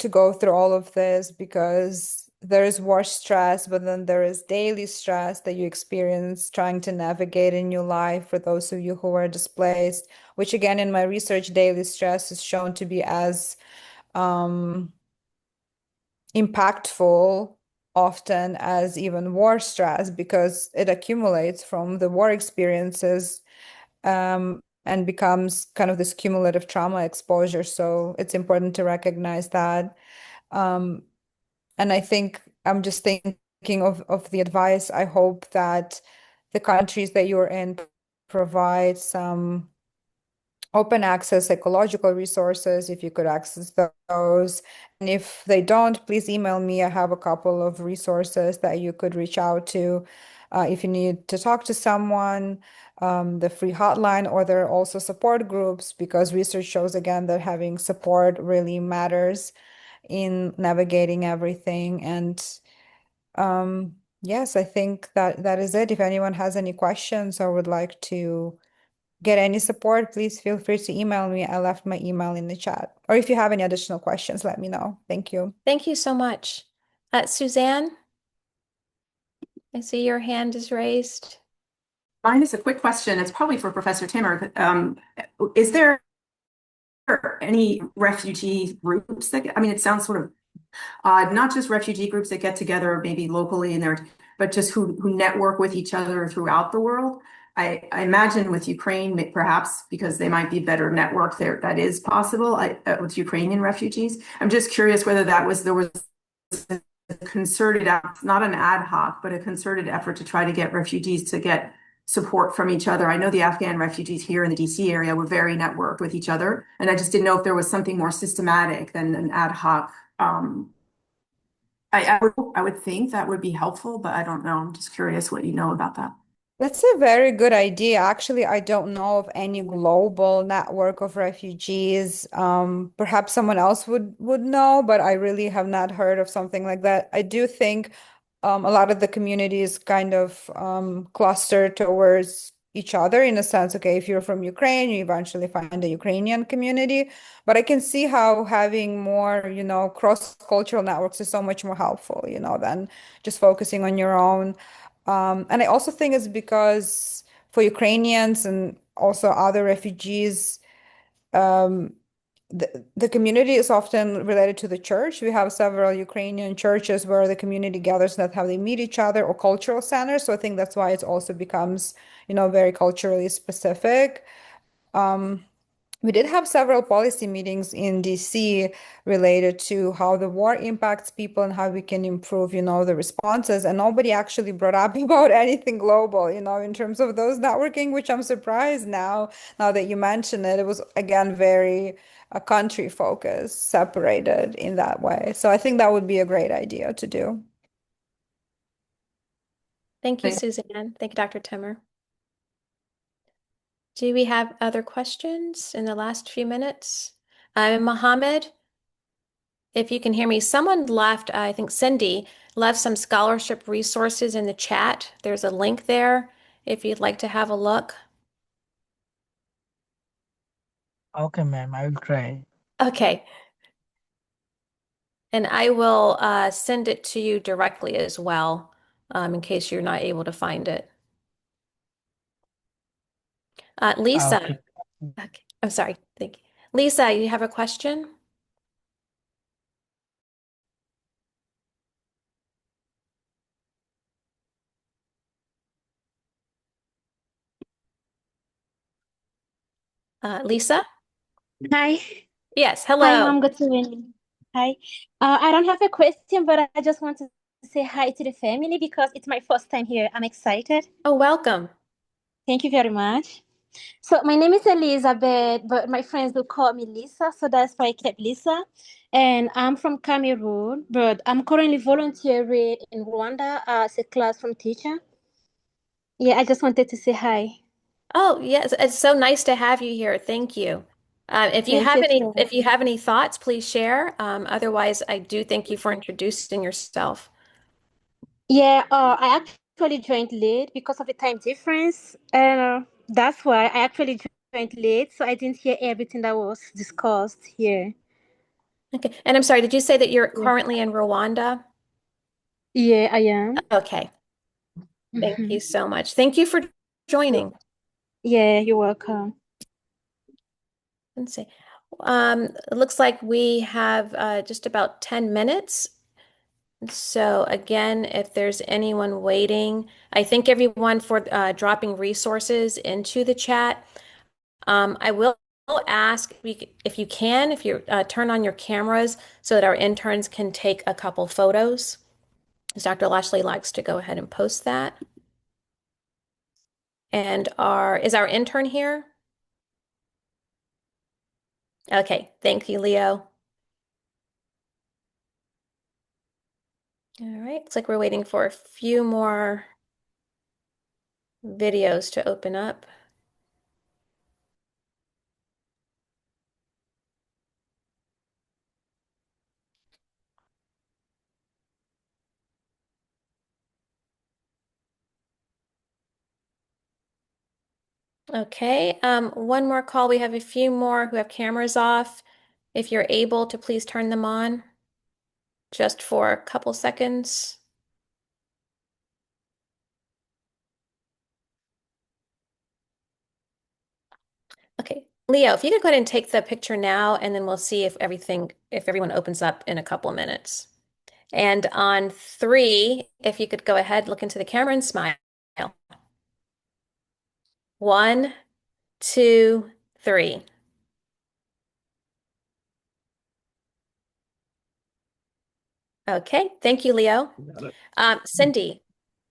go through all of this because there is work stress, but then there is daily stress that you experience trying to navigate in your life for those of you who are displaced, which again, in my research, daily stress is shown to be as impactful often as even war stress because it accumulates from the war experiences and becomes kind of this cumulative trauma exposure. So it's important to recognize that. Um, and I think I'm just thinking of the advice. I hope that the countries that you're in provide some open access ecological resources if you could access those. And if they don't, please email me. I have a couple of resources that you could reach out to if you need to talk to someone, the free hotline, or there are also support groups because research shows again that having support really matters in navigating everything. And yes, I think that that is it. If anyone has any questions or would like to get any support, please feel free to email me. I left my email in the chat. Or if you have any additional questions, let me know. Thank you. Thank you so much. Suzanne, I see your hand is raised. Mine is a quick question. It's probably for Professor Timmer. Is there any refugee groups that, I mean, it sounds sort of not just refugee groups that get together maybe locally in there, but just who network with each other throughout the world. I imagine with Ukraine, perhaps because they might be better networked there, that is possible with Ukrainian refugees. I'm just curious whether there was a concerted, not an ad hoc, but a concerted effort to try to get refugees to get support from each other. I know the Afghan refugees here in the DC area were very networked with each other, and I just didn't know if there was something more systematic than an ad hoc. I would think that would be helpful, but I don't know. I'm just curious what you know about that. That's a very good idea. Actually, I don't know of any global network of refugees. Perhaps someone else would know, but I really have not heard of something like that. I do think a lot of the communities kind of cluster towards each other in a sense. Okay, if you're from Ukraine, you eventually find a Ukrainian community. But I can see how having more, cross-cultural networks is so much more helpful, than just focusing on your own. And I also think it's because for Ukrainians and also other refugees, um, the community is often related to the church. We have several Ukrainian churches where the community gathers, that's how they meet each other, or cultural centers. So I think that's why it also becomes, very culturally specific. We did have several policy meetings in DC related to how the war impacts people and how we can improve, the responses. And nobody actually brought up about anything global, in terms of those networking, which I'm surprised now that you mention it. It was again very country focused, separated in that way. So I think that would be a great idea to do. Thank you, Suzanne. Thank you, Dr. Timmer. Do we have other questions in the last few minutes? Mohammed, if you can hear me, someone left, I think Cindy left some scholarship resources in the chat. There's a link there if you'd like to have a look. Okay, ma'am, I will try. Okay. And I will send it to you directly as well, in case you're not able to find it. Lisa, Okay. okay. I'm sorry. Thank you. Lisa, you have a question? Lisa? Hi. Yes, Hi, hello. Mom. Good evening. Hi. I don't have a question, but I just want to say hi to the family because it's my first time here. I'm excited. Oh, welcome. Thank you very much. So my name is Elizabeth, but my friends will call me Lisa, so that's why I kept Lisa. And I'm from Cameroon, but I'm currently volunteering in Rwanda as a classroom teacher. Yeah, I just wanted to say hi. Oh, yes, it's so nice to have you here. Thank you. Thank you too. If you have any thoughts, please share. Otherwise, I do thank you for introducing yourself. Yeah, I actually joined late because of the time difference, and that's why I actually joined late, so I didn't hear everything that was discussed here. Okay. And I'm sorry, did you say that you're Yeah, currently in Rwanda? yeah, I am. Okay. Thank Hmm. you so much. Thank you for joining. Yeah, you're welcome. Let's see. It looks like we have just about 10 minutes. So again, if there's anyone waiting, I thank everyone for dropping resources into the chat. I will ask if you can, if you turn on your cameras so that our interns can take a couple photos, as Dr. Lashley likes to go ahead and post that. And is our intern here? Okay, thank you, Leo. All right, looks like we're waiting for a few more videos to open up. Okay, one more call. We have a few more who have cameras off. If you're able to please turn them on just for a couple seconds. Okay, Leo, if you could go ahead and take the picture now, and then we'll see if everyone opens up in a couple of minutes. And on three, if you could go ahead, look into the camera and smile. 1, 2, 3. Okay, thank you, Leo. Cindy,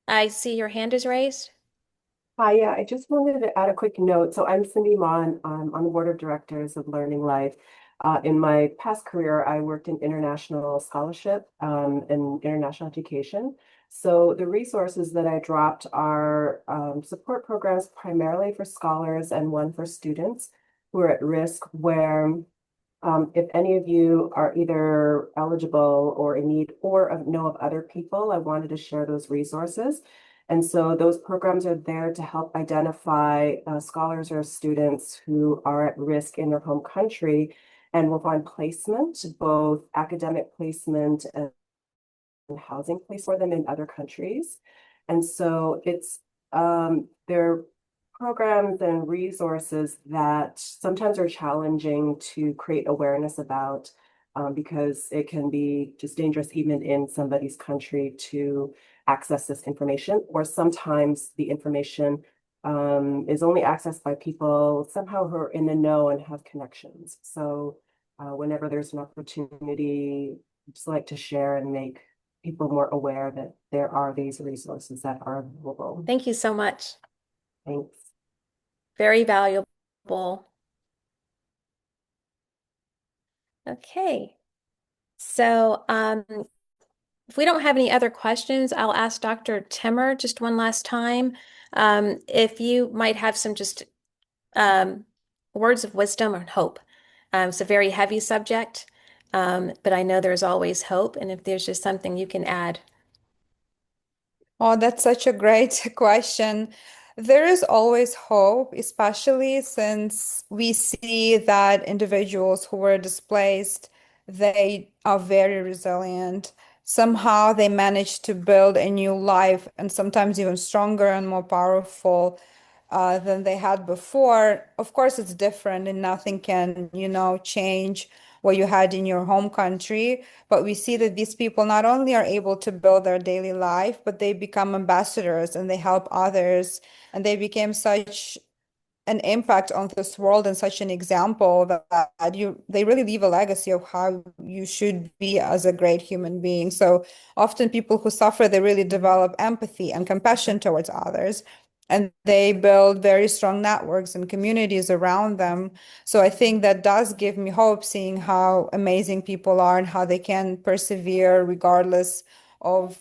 I see your hand is raised. Hi, yeah, I just wanted to add a quick note. So I'm Cindy Mon. I'm on the board of directors of Learning Life. In my past career, I worked in international scholarship and international education. So the resources that I dropped are support programs primarily for scholars and one for students who are at risk, where if any of you are either eligible or in need or know of other people, I wanted to share those resources. And so those programs are there to help identify scholars or students who are at risk in their home country and will find placement, both academic placement and housing place for them in other countries. And so they're programs and resources that sometimes are challenging to create awareness about because it can be just dangerous even in somebody's country to access this information, or sometimes the information is only accessed by people somehow who are in the know and have connections. So whenever there's an opportunity, I just like to share and make people more aware that there are these resources that are available. Thank you so much. Thanks. Very valuable. Okay. So if we don't have any other questions, I'll ask Dr. Timmer just one last time. If you might have some just words of wisdom and hope. It's a very heavy subject, but I know there's always hope. And if there's just something you can add. Oh, that's such a great question. There is always hope, especially since we see that individuals who were displaced, they are very resilient. Somehow they manage to build a new life and sometimes even stronger and more powerful than they had before. Of course, it's different and nothing can, change what you had in your home country. But we see that these people not only are able to build their daily life, but they become ambassadors and they help others. And they became such an impact on this world and such an example that they really leave a legacy of how you should be as a great human being. So often people who suffer, they really develop empathy and compassion towards others. And they build very strong networks and communities around them. So I think that does give me hope, seeing how amazing people are and how they can persevere regardless of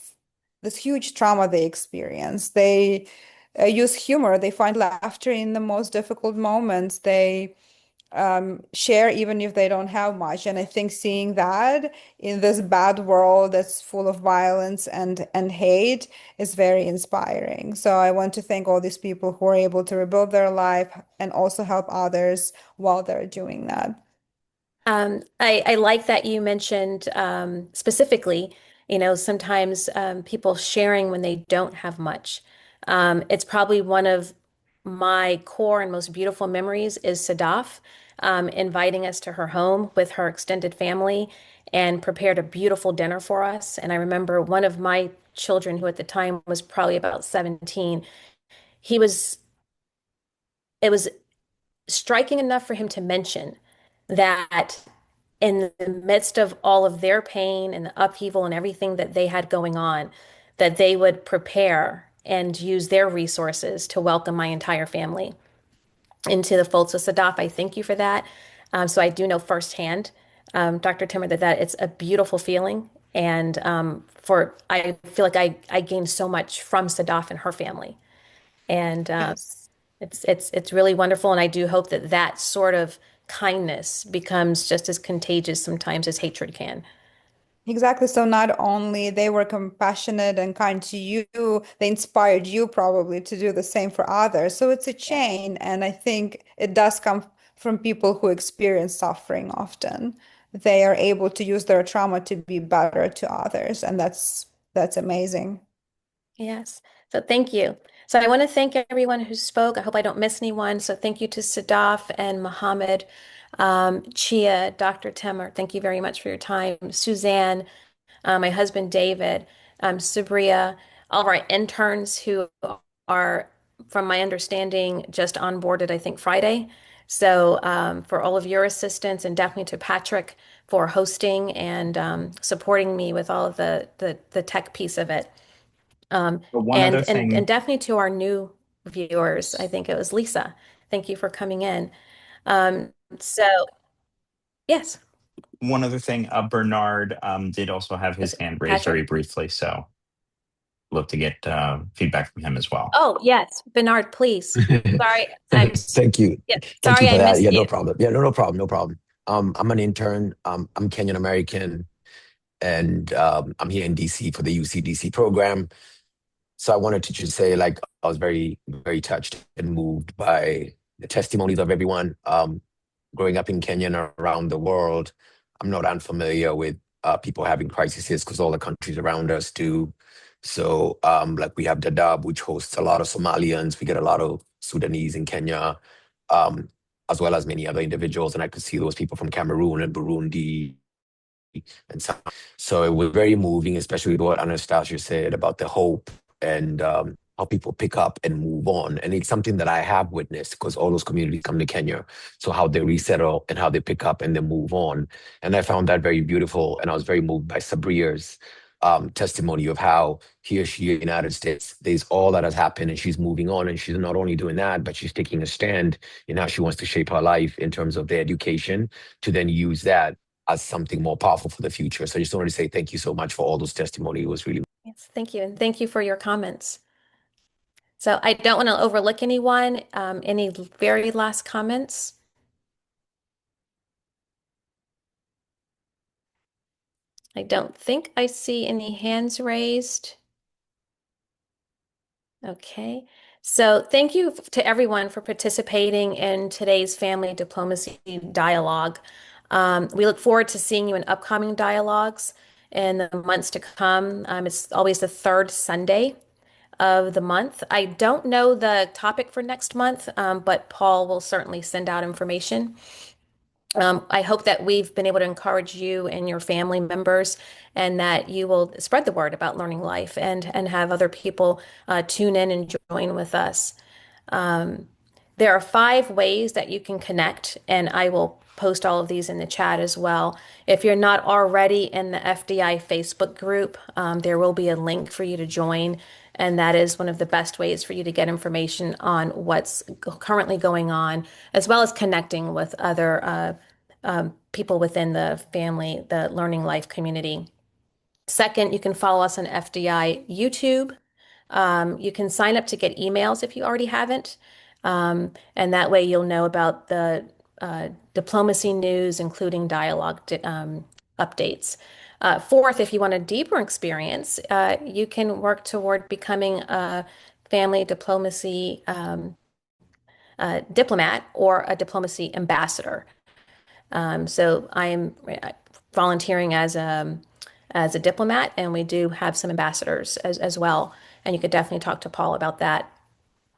this huge trauma they experience. They use humor. They find laughter in the most difficult moments. They share even if they don't have much. And I think seeing that in this bad world that's full of violence and hate is very inspiring. So I want to thank all these people who are able to rebuild their life and also help others while they're doing that. I like that you mentioned specifically, sometimes people sharing when they don't have much. It's probably one of my core and most beautiful memories is Sadaf inviting us to her home with her extended family and prepared a beautiful dinner for us. And I remember one of my children, who at the time was probably about 17, he was, it was striking enough for him to mention that in the midst of all of their pain and the upheaval and everything that they had going on, that they would prepare and use their resources to welcome my entire family into the fold. So Sadaf, I thank you for that. So I do know firsthand, Dr. Timmer, that it's a beautiful feeling. And I feel like I gained so much from Sadaf and her family. And Yes. it's really wonderful, and I do hope that that sort of kindness becomes just as contagious sometimes as hatred can. Exactly. So not only they were compassionate and kind to you, they inspired you probably to do the same for others. So it's a chain, and I think it does come from people who experience suffering often. They are able to use their trauma to be better to others, and that's amazing. Yes. So thank you. So I want to thank everyone who spoke. I hope I don't miss anyone. So thank you to Sadaf and Mohammed, Chia, Dr. Timmer. Thank you very much for your time. Suzanne, my husband David, Sabria, all of our interns who are, from my understanding, just onboarded, I think, Friday. So for all of your assistance, and definitely to Patrick for hosting and supporting me with all of the tech piece of it. But one And other and thing, definitely to our new viewers, I think it was Lisa. Thank you for coming in. So yes, Bernard did also have his hand raised Patrick. very briefly, so look to get feedback from him as well. Oh yes, Bernard, please. Sorry, Thank you. yeah, Thank you sorry for I that. missed Yeah, no you. problem. Yeah, no problem. No problem. I'm an intern. I'm Kenyan American, and I'm here in DC for the UCDC program. So I wanted to just say, like, I was very, very touched and moved by the testimonies of everyone. Growing up in Kenya and around the world, I'm not unfamiliar with people having crises because all the countries around us do. So, like, we have Dadaab, which hosts a lot of Somalians. We get a lot of Sudanese in Kenya, um, as well as many other individuals. And I could see those people from Cameroon and Burundi and so it was very moving, especially what Anastasia said about the hope and how people pick up and move on. And it's something that I have witnessed because all those communities come to Kenya. So how they resettle and how they pick up and then move on. And I found that very beautiful. And I was very moved by Sabria's testimony of how he or she in the United States, there's all that has happened and she's moving on. And she's not only doing that, but she's taking a stand in how she wants to shape her life in terms of the education to then use that as something more powerful for the future. So I just wanted to say thank you so much for all those testimonies. It was really Yes, thank you. And thank you for your comments. So I don't want to overlook anyone. Any very last comments? I don't think I see any hands raised. Okay. So thank you to everyone for participating in today's Family Diplomacy Dialogue. We look forward to seeing you in upcoming dialogues in the months to come. It's always the third Sunday of the month. I don't know the topic for next month, but Paul will certainly send out information. I hope that we've been able to encourage you and your family members, and that you will spread the word about learning life and have other people tune in and join with us. Um, there are 5 ways that you can connect, and I will post all of these in the chat as well. If you're not already in the FDI Facebook group, there will be a link for you to join, and that is one of the best ways for you to get information on what's currently going on, as well as connecting with other people within the family, the Learning Life community. Second, you can follow us on FDI YouTube. You can sign up to get emails if you already haven't. And that way you'll know about the diplomacy news, including dialogue updates. Fourth, if you want a deeper experience, you can work toward becoming a family diplomacy diplomat or a diplomacy ambassador. So I am volunteering as a diplomat, and we do have some ambassadors as well. And you could definitely talk to Paul about that.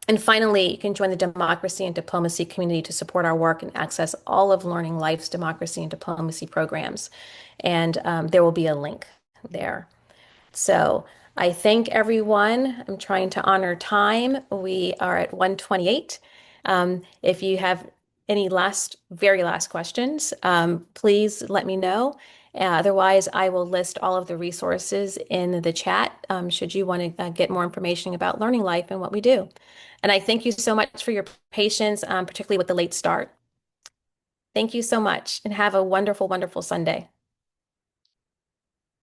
And finally, you can join the Democracy and Diplomacy community to support our work and access all of Learning Life's democracy and diplomacy programs. And there will be a link there. So I thank everyone. I'm trying to honor time. We are at 1:28. If you have any very last questions, please let me know. Otherwise, I will list all of the resources in the chat should you want to get more information about Learning Life and what we do. And I thank you so much for your patience, particularly with the late start. Thank you so much, and have a wonderful, wonderful Sunday.